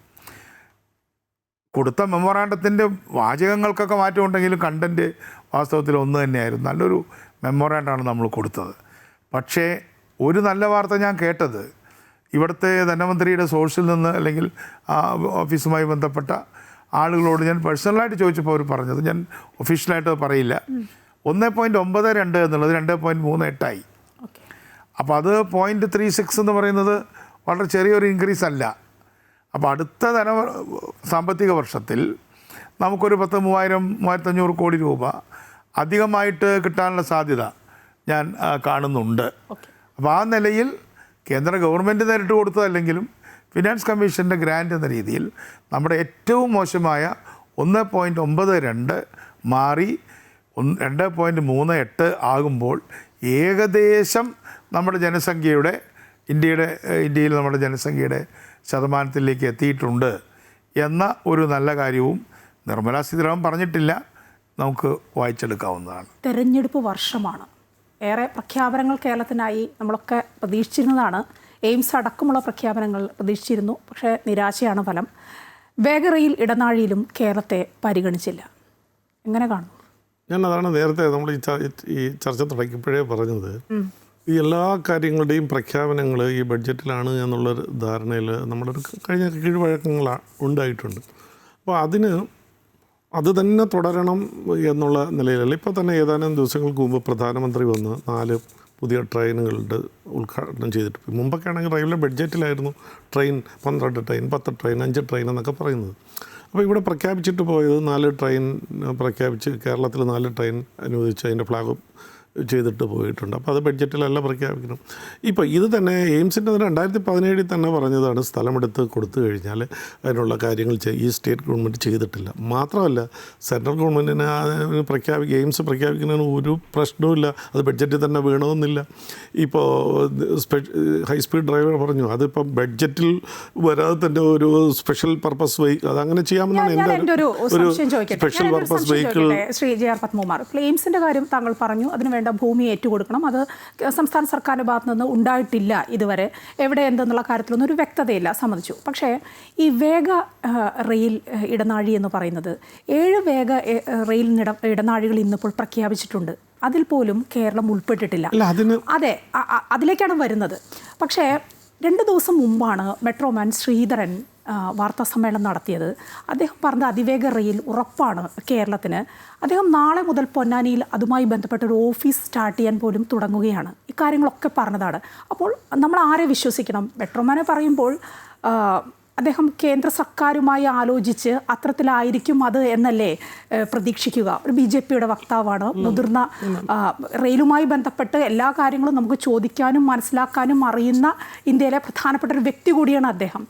കൊടുത്ത മെമ്മോറാണ്ടത്തിൻ്റെ വാചകങ്ങൾക്കൊക്കെ മാറ്റമുണ്ടെങ്കിലും കണ്ടൻറ്റ് വാസ്തവത്തിൽ ഒന്ന് തന്നെയായിരുന്നു. നല്ലൊരു മെമ്മോറാണ്ടാണ് നമ്മൾ കൊടുത്തത്. പക്ഷേ ഒരു നല്ല വാർത്ത ഞാൻ കേട്ടത് ഇവിടുത്തെ ധനമന്ത്രിയുടെ സോഴ്സിൽ നിന്ന് അല്ലെങ്കിൽ ഓഫീസുമായി ബന്ധപ്പെട്ട ആളുകളോട് ഞാൻ പേഴ്സണലായിട്ട് ചോദിച്ചപ്പോൾ അവർ പറഞ്ഞത്, ഞാൻ ഒഫീഷ്യലായിട്ട് പറയില്ല, 1.92 എന്നുള്ളത് 2.38 അപ്പോൾ അത് 0.36 എന്ന് പറയുന്നത് വളരെ ചെറിയൊരു ഇൻക്രീസ് അല്ല. അപ്പോൾ അടുത്ത സാമ്പത്തിക വർഷത്തിൽ നമുക്കൊരു 3,500 കോടി രൂപ അധികമായിട്ട് കിട്ടാനുള്ള സാധ്യത ഞാൻ കാണുന്നുണ്ട്. അപ്പോൾ ആ നിലയിൽ കേന്ദ്ര ഗവൺമെൻറ് നേരിട്ട് കൊടുത്തതല്ലെങ്കിലും ഫിനാൻസ് കമ്മീഷൻ്റെ ഗ്രാൻഡ് എന്ന രീതിയിൽ നമ്മുടെ ഏറ്റവും മോശമായ 1.92 മാറി 2.38 ആകുമ്പോൾ ഏകദേശം നമ്മുടെ ജനസംഖ്യയുടെ ഇന്ത്യയിൽ നമ്മുടെ ജനസംഖ്യയുടെ ശതമാനത്തിലേക്ക് എത്തിയിട്ടുണ്ട് എന്ന ഒരു നല്ല കാര്യവും നിർമ്മലാ സീതാരാമൻ പറഞ്ഞിട്ടില്ല, നമുക്ക് വായിച്ചെടുക്കാവുന്നതാണ്. തെരഞ്ഞെടുപ്പ് വർഷമാണ്. ഏറെ പ്രഖ്യാപനങ്ങൾ കേരളത്തിനായി നമ്മളൊക്കെ പ്രതീക്ഷിച്ചിരുന്നതാണ്. എയിംസ് അടക്കമുള്ള പ്രഖ്യാപനങ്ങൾ പ്രതീക്ഷിച്ചിരുന്നു. പക്ഷേ നിരാശയാണ് ഫലം. വേഗറയിൽ ഇടനാഴിയിലും കേരളത്തെ പരിഗണിച്ചില്ല. എങ്ങനെ കാണും? ഞാൻ അതാണ് നേരത്തെ നമ്മൾ ഈ ചർച്ച തുടങ്ങിയപ്പോഴേ പറഞ്ഞത്, ഈ എല്ലാ കാര്യങ്ങളുടെയും പ്രഖ്യാപനങ്ങൾ ഈ ബഡ്ജറ്റിലാണ് എന്നുള്ളൊരു ധാരണയിൽ നമ്മുടെ ഒരു കഴിഞ്ഞ കീഴ്വഴക്കങ്ങൾ ഉണ്ടായിട്ടുണ്ട്. അപ്പോൾ അത് തന്നെ തുടരണം എന്നുള്ള നിലയിലല്ല. ഇപ്പോൾ തന്നെ ഏതാനും ദിവസങ്ങൾക്ക് മുമ്പ് പ്രധാനമന്ത്രി വന്ന് 4 പുതിയ ട്രെയിനുകളുടെ ഉദ്ഘാടനം ചെയ്തിട്ട്, മുമ്പൊക്കെ ആണെങ്കിൽ റെയിൽവേ ബഡ്ജറ്റിലായിരുന്നു ട്രെയിൻ 12 ട്രെയിൻ 10 ട്രെയിൻ 5 ട്രെയിൻ എന്നൊക്കെ പറയുന്നത്. അപ്പോൾ ഇവിടെ പ്രഖ്യാപിച്ചിട്ട് പോയത് 4 ട്രെയിൻ പ്രഖ്യാപിച്ച് കേരളത്തിൽ 4 ട്രെയിൻ അനുവദിച്ച് അതിൻ്റെ ഫ്ലാഗ് ചെയ്തിട്ട് പോയിട്ടുണ്ട്. അപ്പോൾ അത് ബഡ്ജറ്റിലല്ല പ്രഖ്യാപിക്കണം. ഇപ്പോൾ ഇത് തന്നെ എയിംസിൻ്റെ 2017 തന്നെ പറഞ്ഞതാണ്, സ്ഥലമെടുത്ത് കൊടുത്തു കഴിഞ്ഞാൽ അതിനുള്ള കാര്യങ്ങൾ ഈ സ്റ്റേറ്റ് ഗവൺമെൻറ് ചെയ്തിട്ടില്ല. മാത്രമല്ല സെൻട്രൽ ഗവൺമെൻറ്റിന് എയിംസ് പ്രഖ്യാപിക്കുന്നതിന് ഒരു പ്രശ്നവുമില്ല, അത് ബഡ്ജറ്റിൽ തന്നെ വേണമെന്നില്ല. ഇപ്പോൾ ഹൈസ്പീഡ് ഡ്രൈവർ പറഞ്ഞു അതിപ്പം ബഡ്ജറ്റിൽ വരാതെ തന്നെ ഒരു സ്പെഷ്യൽ പർപ്പസ് വെഹിക്കിൾ അതങ്ങനെ ചെയ്യാമെന്നാണ് എൻ്റെ ഒരു special purpose vehicle. Shri JR Padmakumar, എയിംസിൻ്റെ കാര്യം താങ്കൾ പറഞ്ഞു, അതിന് ഭൂമി ഏറ്റുകൊടുക്കണം. അത് സംസ്ഥാന സർക്കാരിൻ്റെ ഭാഗത്തു നിന്ന് ഉണ്ടായിട്ടില്ല ഇതുവരെ. എവിടെ എന്തെന്നുള്ള കാര്യത്തിലൊന്നും ഒരു വ്യക്തതയില്ല, സമ്മതിച്ചു. പക്ഷേ ഈ വേഗ റെയിൽ ഇടനാഴി എന്ന് പറയുന്നത് 7 വേഗ റെയിൽ ഇടനാഴികൾ ഇന്നിപ്പോൾ പ്രഖ്യാപിച്ചിട്ടുണ്ട്. അതിൽ പോലും കേരളം ഉൾപ്പെട്ടിട്ടില്ല. അതെ, അതിലേക്കാണ് വരുന്നത്. പക്ഷേ 2 ദിവസം മുമ്പാണ് മെട്രോമാൻ ശ്രീധരൻ വാർത്താ സമ്മേളനം നടത്തിയത്. അദ്ദേഹം പറഞ്ഞ അതിവേഗ റെയിൽ ഉറപ്പാണ് കേരളത്തിന്. അദ്ദേഹം നാളെ മുതൽ പൊന്നാനിയിൽ അതുമായി ബന്ധപ്പെട്ട ഒരു ഓഫീസ് സ്റ്റാർട്ട് ചെയ്യാൻ പോലും തുടങ്ങുകയാണ്. ഇക്കാര്യങ്ങളൊക്കെ പറഞ്ഞതാണ്. അപ്പോൾ നമ്മൾ ആരെ വിശ്വസിക്കണം? മെട്രോമാനെ പറയുമ്പോൾ അദ്ദേഹം കേന്ദ്ര സർക്കാരുമായി ആലോചിച്ച് അത്തരത്തിലായിരിക്കും അത് എന്നല്ലേ പ്രതീക്ഷിക്കുക? ഒരു BJPയുടെ വക്താവാണ്, മുതിർന്ന റെയിലുമായി ബന്ധപ്പെട്ട് എല്ലാ കാര്യങ്ങളും നമുക്ക് ചോദിക്കാനും മനസ്സിലാക്കാനും അറിയുന്ന ഇന്ത്യയിലെ പ്രധാനപ്പെട്ട ഒരു വ്യക്തി കൂടിയാണ് അദ്ദേഹം.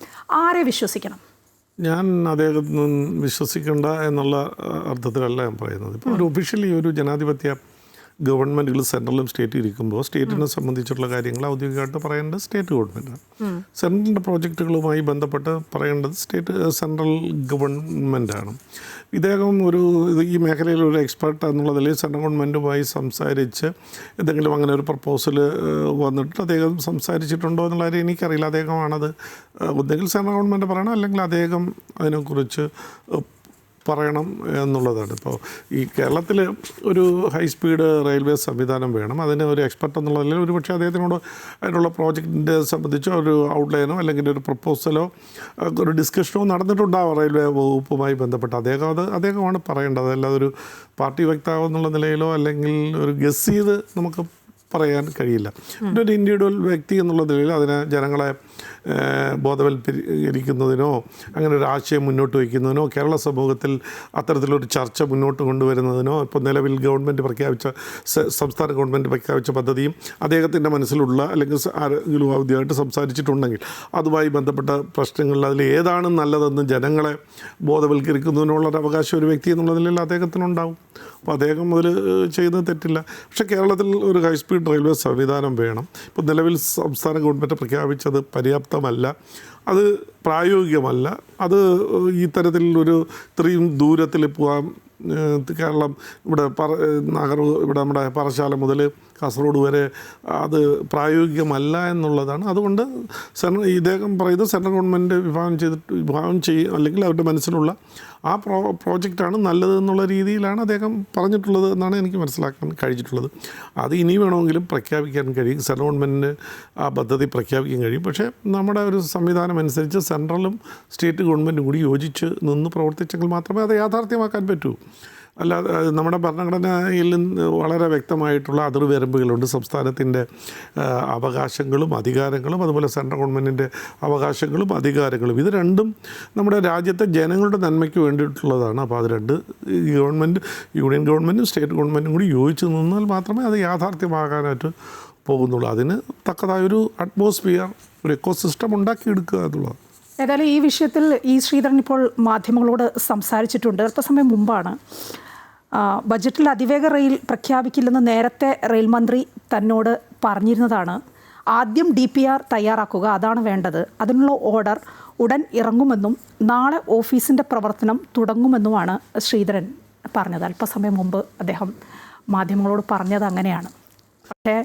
ആരെ വിശ്വസിക്കണം? ഞാൻ അദ്ദേഹം വിശ്വസിക്കേണ്ട എന്നുള്ള അർത്ഥത്തിലല്ല ഞാൻ പറയുന്നത്. ഇപ്പോൾ ഒരു ഒഫീഷ്യലി ഒരു ജനാധിപത്യ ഗവൺമെൻറ്റുകൾ സെൻട്രലും സ്റ്റേറ്റും ഇരിക്കുമ്പോൾ സ്റ്റേറ്റിനെ സംബന്ധിച്ചിട്ടുള്ള കാര്യങ്ങൾ ഔദ്യോഗികമായിട്ട് പറയേണ്ടത് സ്റ്റേറ്റ് ഗവൺമെൻറ്റാണ്. സെൻട്രലിൻ്റെ പ്രോജക്റ്റുകളുമായി ബന്ധപ്പെട്ട് പറയേണ്ടത് സെൻട്രൽ ഗവൺമെൻറ്റാണ്. ഇദ്ദേഹം ഈ മേഖലയിൽ ഒരു എക്സ്പെർട്ട് എന്നുള്ളതിൽ സെൻട്രൽ ഗവൺമെൻറ്റുമായി സംസാരിച്ച് എന്തെങ്കിലും അങ്ങനെ ഒരു പ്രപ്പോസൽ വന്നിട്ട് അദ്ദേഹം സംസാരിച്ചിട്ടുണ്ടോ എന്നുള്ള കാര്യം എനിക്കറിയില്ല. അദ്ദേഹമാണത് ഒന്നെങ്കിൽ സെൻട്രൽ ഗവൺമെൻറ് പറയണം, അല്ലെങ്കിൽ അദ്ദേഹം അതിനെക്കുറിച്ച് പറയണം എന്നുള്ളതാണ്. ഇപ്പോൾ ഈ കേരളത്തിൽ ഒരു ഹൈ സ്പീഡ് റെയിൽവേ സംവിധാനം വേണം. അതിന് ഒരു എക്സ്പെർട്ട് എന്നുള്ളതിൽ ഒരുപക്ഷെ അദ്ദേഹത്തിനോട് അതിനുള്ള പ്രോജക്റ്റിൻ്റെ സംബന്ധിച്ചോ ഒരു ഔട്ട്ലൈനോ അല്ലെങ്കിൽ ഒരു പ്രപ്പോസലോ ഒരു ഡിസ്കഷനോ നടന്നിട്ടുണ്ടാവും റെയിൽവേ വകുപ്പുമായി ബന്ധപ്പെട്ട്. അദ്ദേഹമാണ് പറയേണ്ടത്. അല്ലാതെ ഒരു പാർട്ടി വക്താവ് എന്നുള്ള നിലയിലോ അല്ലെങ്കിൽ ഒരു ഗസ് ചെയ്ത് നമുക്ക് പറയാൻ കഴിയില്ല. ഒരു ഇൻഡിവിജ്വൽ വ്യക്തി എന്നുള്ള നിലയിൽ അതിനെ ജനങ്ങളെ ബോധവൽക്കരിക്കുന്നതിനോ അങ്ങനെ ഒരു ആശയം മുന്നോട്ട് വയ്ക്കുന്നതിനോ കേരള സമൂഹത്തിൽ അത്തരത്തിലൊരു ചർച്ച മുന്നോട്ട് കൊണ്ടുവരുന്നതിനോ ഇപ്പോൾ നിലവിൽ സംസ്ഥാന ഗവൺമെൻറ് പ്രഖ്യാപിച്ച പദ്ധതിയും അദ്ദേഹത്തിൻ്റെ മനസ്സിലുള്ള അല്ലെങ്കിൽ ആരെങ്കിലും ഔദ്യോഗികമായിട്ട് സംസാരിച്ചിട്ടുണ്ടെങ്കിൽ അതുമായി ബന്ധപ്പെട്ട പ്രശ്നങ്ങളിൽ അതിൽ ഏതാണ് നല്ലതെന്ന് ജനങ്ങളെ ബോധവൽക്കരിക്കുന്നതിനുള്ളൊരു അവകാശം ഒരു വ്യക്തി എന്നുള്ള നിലയിൽ അദ്ദേഹത്തിനുണ്ടാവും. അപ്പോൾ അദ്ദേഹം അതിൽ ചെയ്യുന്നത് തെറ്റില്ല. പക്ഷേ കേരളത്തിൽ ഒരു ഹൈ സ്പീഡ് റെയിൽവേ സംവിധാനം വേണം. ഇപ്പോൾ നിലവിൽ സംസ്ഥാന ഗവൺമെൻറ് പ്രഖ്യാപിച്ചത് പര്യാപ്തമല്ല, അത് പ്രായോഗികമല്ല. അത് ഈ തരത്തിൽ ഇത്രയും ദൂരത്തിൽ പോകാൻ കേരളം ഇവിടെ നമ്മുടെ പറശ്ശാല മുതൽ കാസർഗോഡ് വരെ അത് പ്രായോഗികമല്ല എന്നുള്ളതാണ്. അതുകൊണ്ട് ഇദ്ദേഹം പറയുന്നത് സെൻട്രൽ ഗവൺമെൻറ് വിഭാവനം ചെയ്യും അല്ലെങ്കിൽ അവരുടെ മനസ്സിലുള്ള ആ പ്രോജക്റ്റാണ് നല്ലത് എന്നുള്ള രീതിയിലാണ് അദ്ദേഹം പറഞ്ഞിട്ടുള്ളത് എന്നാണ് എനിക്ക് മനസ്സിലാക്കാൻ കഴിഞ്ഞിട്ടുള്ളത്. അത് ഇനി വേണമെങ്കിലും പ്രഖ്യാപിക്കാൻ കഴിയും, സെൻട്രൽ ഗവൺമെൻറ്റിന് ആ പദ്ധതി പ്രഖ്യാപിക്കാൻ കഴിയും. പക്ഷേ നമ്മുടെ ഒരു സംവിധാനം അനുസരിച്ച് സെൻട്രലും സ്റ്റേറ്റ് ഗവൺമെൻറ്റും കൂടി യോജിച്ച് നിന്ന് പ്രവർത്തിച്ചെങ്കിൽ മാത്രമേ അത് യാഥാർത്ഥ്യമാക്കാൻ പറ്റൂ. അല്ലാതെ നമ്മുടെ ഭരണഘടനയിൽ വളരെ വ്യക്തമായിട്ടുള്ള അതിർവരമ്പുകളുണ്ട്. സംസ്ഥാനത്തിൻ്റെ അവകാശങ്ങളും അധികാരങ്ങളും അതുപോലെ സെൻട്രൽ ഗവൺമെൻറ്റിൻ്റെ അവകാശങ്ങളും അധികാരങ്ങളും ഇത് രണ്ടും നമ്മുടെ രാജ്യത്തെ ജനങ്ങളുടെ നന്മയ്ക്ക് വേണ്ടിയിട്ടുള്ളതാണ്. അപ്പോൾ അത് രണ്ട് യൂണിയൻ ഗവൺമെൻറ്റും സ്റ്റേറ്റ് ഗവൺമെൻറ്റും കൂടി യോജിച്ച് നിന്നാൽ മാത്രമേ അത് യാഥാർത്ഥ്യമാകാനായിട്ട് പോകുന്നുള്ളൂ. അതിന് തക്കതായൊരു അറ്റ്മോസ്ഫിയർ, ഒരു എക്കോസിസ്റ്റം ഉണ്ടാക്കിയെടുക്കുക എന്നുള്ളത്. ഏതായാലും ഈ വിഷയത്തിൽ ശ്രീധരൻ ഇപ്പോൾ മാധ്യമങ്ങളോട് സംസാരിച്ചിട്ടുണ്ട്. അല്പസമയം മുമ്പാണ് ബജറ്റിൽ അതിവേഗ റെയിൽ പ്രഖ്യാപിക്കില്ലെന്ന് നേരത്തെ റെയിൽ മന്ത്രി തന്നോട് പറഞ്ഞിരുന്നതാണ്. ആദ്യം DPR തയ്യാറാക്കുക, അതാണ് വേണ്ടത്. അതിനുള്ള ഓർഡർ ഉടൻ ഇറങ്ങുമെന്നും നാളെ ഓഫീസിൻ്റെ പ്രവർത്തനം തുടങ്ങുമെന്നുമാണ് ശ്രീധരൻ പറഞ്ഞത്. അല്പസമയം മുമ്പ് അദ്ദേഹം മാധ്യമങ്ങളോട് പറഞ്ഞത് അങ്ങനെയാണ്. പക്ഷേ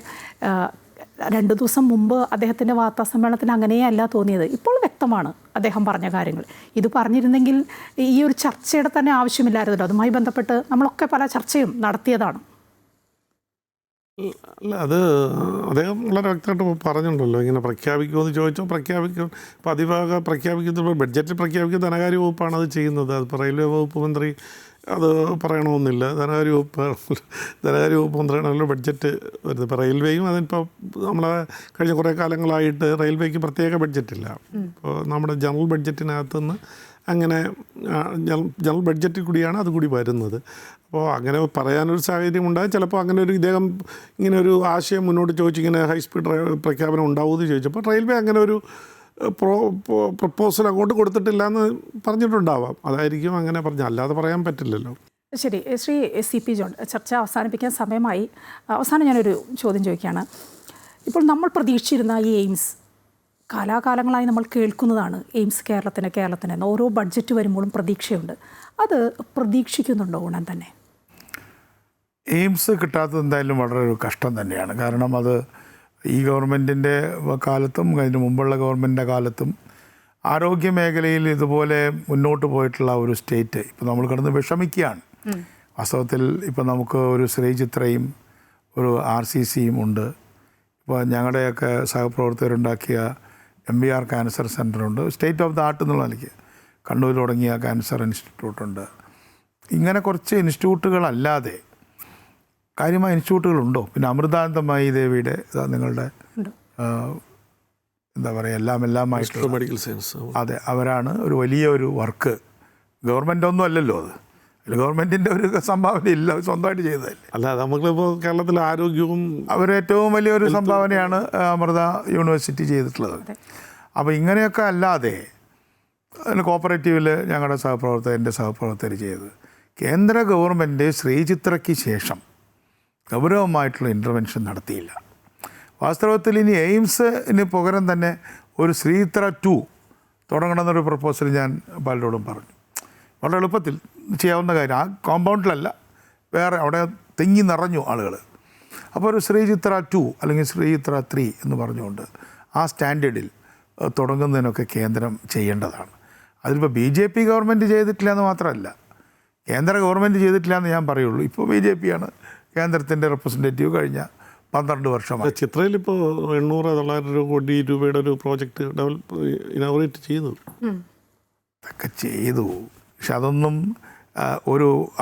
2 ദിവസം മുമ്പ് അദ്ദേഹത്തിൻ്റെ വാർത്താസമ്മേളനത്തിന് അങ്ങനെയല്ല തോന്നിയത്. ഇപ്പോൾ വ്യക്തമാണ് അദ്ദേഹം പറഞ്ഞ കാര്യങ്ങൾ. ഇത് പറഞ്ഞിരുന്നെങ്കിൽ ഈ ഒരു ചർച്ചയുടെ തന്നെ ആവശ്യമില്ലായിരുന്നല്ലോ. അതുമായി ബന്ധപ്പെട്ട് നമ്മളൊക്കെ പല ചർച്ചയും നടത്തിയതാണ്. അല്ല, അത് അദ്ദേഹം വളരെ വ്യക്തമായിട്ട് പറഞ്ഞിട്ടുണ്ടല്ലോ. ഇങ്ങനെ പ്രഖ്യാപിക്കുമെന്ന് ചോദിച്ചോ പ്രഖ്യാപിക്കും. പതിവാകെ പ്രഖ്യാപിക്കുന്നത് ബഡ്ജറ്റിൽ പ്രഖ്യാപിക്കുന്ന ധനകാര്യ വകുപ്പാണ് അത് ചെയ്യുന്നത്. അതിപ്പോൾ റെയിൽവേ വകുപ്പ് മന്ത്രി അത് പറയണമെന്നില്ല. ധനകാര്യ വകുപ്പ് മന്ത്രിയാണല്ലോ ബഡ്ജറ്റ് വരുന്നത്. ഇപ്പോൾ റെയിൽവേയും അതിപ്പോൾ നമ്മളെ കഴിഞ്ഞ കുറേ കാലങ്ങളായിട്ട് റെയിൽവേക്ക് പ്രത്യേക ബഡ്ജറ്റില്ല. ഇപ്പോൾ നമ്മുടെ ജനറൽ ബഡ്ജറ്റിനകത്തുനിന്ന് അങ്ങനെ ജനറൽ ബഡ്ജറ്റിൽ കൂടിയാണ് അതുകൂടി വരുന്നത്. അപ്പോൾ അങ്ങനെ പറയാനൊരു സാഹചര്യം ഉണ്ടായി. ചിലപ്പോൾ അങ്ങനെ ഇദ്ദേഹം ഇങ്ങനെ ഒരു ആശയം മുന്നോട്ട് ചോദിച്ചു, ഇങ്ങനെ ഹൈ സ്പീഡ് പ്രഖ്യാപനം ഉണ്ടാവുമെന്ന് ചോദിച്ചപ്പോൾ റെയിൽവേ അങ്ങനെ ഒരു പ്രപ്പോസൽ അങ്ങോട്ട് കൊടുത്തിട്ടില്ല എന്ന് പറഞ്ഞിട്ടുണ്ടാവാം. അതായിരിക്കും അങ്ങനെ പറഞ്ഞു, അല്ലാതെ പറയാൻ പറ്റില്ലല്ലോ. ശരി, ശ്രീ CP ജോൺ, ചർച്ച അവസാനിപ്പിക്കാൻ സമയമായി. അവസാനം ഞാനൊരു ചോദ്യം ചോദിക്കുകയാണ്. ഇപ്പോൾ നമ്മൾ പ്രതീക്ഷിച്ചിരുന്ന ഈ എയിംസ് കാലാകാലങ്ങളായി നമ്മൾ കേൾക്കുന്നതാണ്. എയിംസ് കേരളത്തിന് എന്ന് ഓരോ ബഡ്ജറ്റ് വരുമ്പോഴും പ്രതീക്ഷയുണ്ട്. അത് പ്രതീക്ഷിക്കുന്നുണ്ടോ ഉടൻ തന്നെ? എയിംസ് കിട്ടാത്തത് എന്തായാലും വളരെ ഒരു കഷ്ടം തന്നെയാണ്. കാരണം അത് ഈ ഗവൺമെൻറ്റിൻ്റെ കാലത്തും അതിന് മുമ്പുള്ള ഗവൺമെൻറ്റിൻ്റെ കാലത്തും ആരോഗ്യ മേഖലയിൽ ഇതുപോലെ മുന്നോട്ട് പോയിട്ടുള്ള ഒരു സ്റ്റേറ്റ് ഇപ്പോൾ നമ്മൾ കിടന്ന് വിഷമിക്കുകയാണ്. വാസ്തവത്തിൽ ഇപ്പോൾ നമുക്ക് ഒരു ശ്രീചിത്രയും ഒരു RCCയും ഉണ്ട്. ഇപ്പോൾ ഞങ്ങളുടെയൊക്കെ സഹപ്രവർത്തകരുണ്ടാക്കിയ MBR ക്യാൻസർ സെൻ്ററുണ്ട്. സ്റ്റേറ്റ് ഓഫ് ദ ആർട്ട് എന്നുള്ള നിലയ്ക്ക് കണ്ണൂർ തുടങ്ങിയ ക്യാൻസർ ഇൻസ്റ്റിറ്റ്യൂട്ടുണ്ട്. ഇങ്ങനെ കുറച്ച് ഇൻസ്റ്റിറ്റ്യൂട്ടുകളല്ലാതെ കാര്യമായ ഇൻസ്റ്റിറ്റ്യൂട്ടുകളുണ്ടോ? പിന്നെ അമൃതാനന്ദമയി ദേവിയുടെ നിങ്ങളുടെ എന്താ പറയുക എല്ലാമായിട്ടുള്ള മെഡിക്കൽ സയൻസ്, അതെ, അവരാണ് ഒരു വലിയ ഒരു വർക്ക്. ഗവൺമെൻറ് ഒന്നും അല്ലല്ലോ അത്. അതിൽ ഗവൺമെൻറ്റിൻ്റെ ഒരു സംഭാവന ഇല്ല, സ്വന്തമായിട്ട് ചെയ്തതല്ലേ. അല്ല, നമുക്കിപ്പോൾ കേരളത്തിലെ ആരോഗ്യവും അവരേറ്റവും വലിയൊരു സംഭാവനയാണ് അമൃത യൂണിവേഴ്സിറ്റി ചെയ്തിട്ടുള്ളത്. അപ്പോൾ ഇങ്ങനെയൊക്കെ അല്ലാതെ അതിന് കോപ്പറേറ്റീവിൽ ഞങ്ങളുടെ എൻ്റെ സഹപ്രവർത്തകർ ചെയ്തത് കേന്ദ്ര ഗവൺമെൻറ് ശ്രീചിത്രയ്ക്ക് ശേഷം ഗൗരവമായിട്ടുള്ള ഇൻ്റർവെൻഷൻ നടത്തിയില്ല. വാസ്തവത്തിൽ ഇനി എയിംസിന് പകരം തന്നെ ഒരു ശ്രീത്ര 2 തുടങ്ങണമെന്നൊരു പ്രപ്പോസൽ ഞാൻ പലരോടും പറഞ്ഞു. വളരെ എളുപ്പത്തിൽ ചെയ്യാവുന്ന കാര്യം. ആ കോമ്പൗണ്ടിലല്ല, വേറെ അവിടെ തിങ്ങി നിറഞ്ഞു ആളുകൾ. അപ്പോൾ ഒരു ശ്രീചിത്ര 2 അല്ലെങ്കിൽ ശ്രീചിത്ര 3 എന്ന് പറഞ്ഞുകൊണ്ട് ആ സ്റ്റാൻഡേർഡിൽ തുടങ്ങുന്നതിനൊക്കെ കേന്ദ്രം ചെയ്യേണ്ടതാണ്. അതിലിപ്പോൾ BJP ഗവൺമെൻറ് ചെയ്തിട്ടില്ല എന്ന് മാത്രമല്ല, കേന്ദ്ര ഗവൺമെൻറ് ചെയ്തിട്ടില്ല എന്ന് ഞാൻ പറയുള്ളൂ. ഇപ്പോൾ BJP ആണ് കേന്ദ്രത്തിൻ്റെ റെപ്രസെൻറ്റേറ്റീവ് കഴിഞ്ഞ 12 വർഷമായി. ചിത്രയിൽ ഇപ്പോൾ 800-900 കോടി രൂപയുടെ ഒരു പ്രോജക്റ്റ് ഇനോഗ്രേറ്റ് ചെയ്തു. അതൊക്കെ ചെയ്തു. പക്ഷെ അതൊന്നും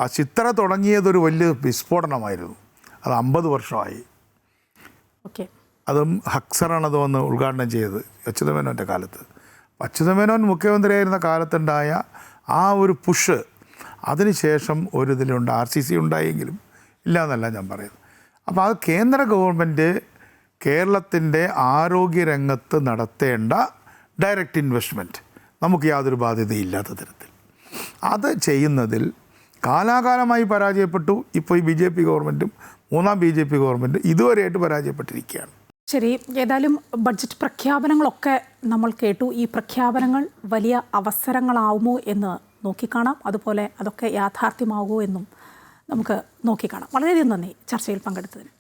ആ ചിത്ര തുടങ്ങിയതൊരു വലിയ വിസ്ഫോടനമായിരുന്നു. അത് 50 വർഷമായി. ഓക്കെ. അതും ഹക്സറാണത് വന്ന് ഉദ്ഘാടനം ചെയ്തത് അച്യുതമേനോൻ്റെ കാലത്ത്. അച്യുതമേനോൻ മുഖ്യമന്ത്രിയായിരുന്ന കാലത്തുണ്ടായ ആ ഒരു പുഷ് അതിനുശേഷം ഒരു ഇതിലുണ്ട്. RCC ഉണ്ടായെങ്കിലും ഇല്ല എന്നല്ല ഞാൻ പറയുന്നത്. അപ്പോൾ അത് കേന്ദ്ര ഗവൺമെൻറ് കേരളത്തിൻ്റെ ആരോഗ്യരംഗത്ത് നടത്തേണ്ട ഡയറക്റ്റ് ഇൻവെസ്റ്റ്മെൻറ്റ് നമുക്ക് യാതൊരു ബാധ്യതയില്ലാത്ത തരത്തിൽ അത് ചെയ്യുന്നതിൽ കാലാകാലമായി പരാജയപ്പെട്ടു. ഇപ്പോൾ ഈ BJP ഗവൺമെൻറ്റും 3ാം BJP ഗവൺമെൻറ്റും ഇതുവരെയായിട്ട് പരാജയപ്പെട്ടിരിക്കുകയാണ്. ശരി, ഏതായാലും ബഡ്ജറ്റ് പ്രഖ്യാപനങ്ങളൊക്കെ നമ്മൾ കേട്ടു. ഈ പ്രഖ്യാപനങ്ങൾ വലിയ അവസരങ്ങളാവുമോ എന്ന് നോക്കിക്കാണാം. അതുപോലെ അതൊക്കെ യാഥാർത്ഥ്യമാകുമോ എന്നും നമുക്ക് നോക്കിക്കാണാം. വളരെയധികം നന്ദി ചർച്ചയിൽ പങ്കെടുത്തതിന്.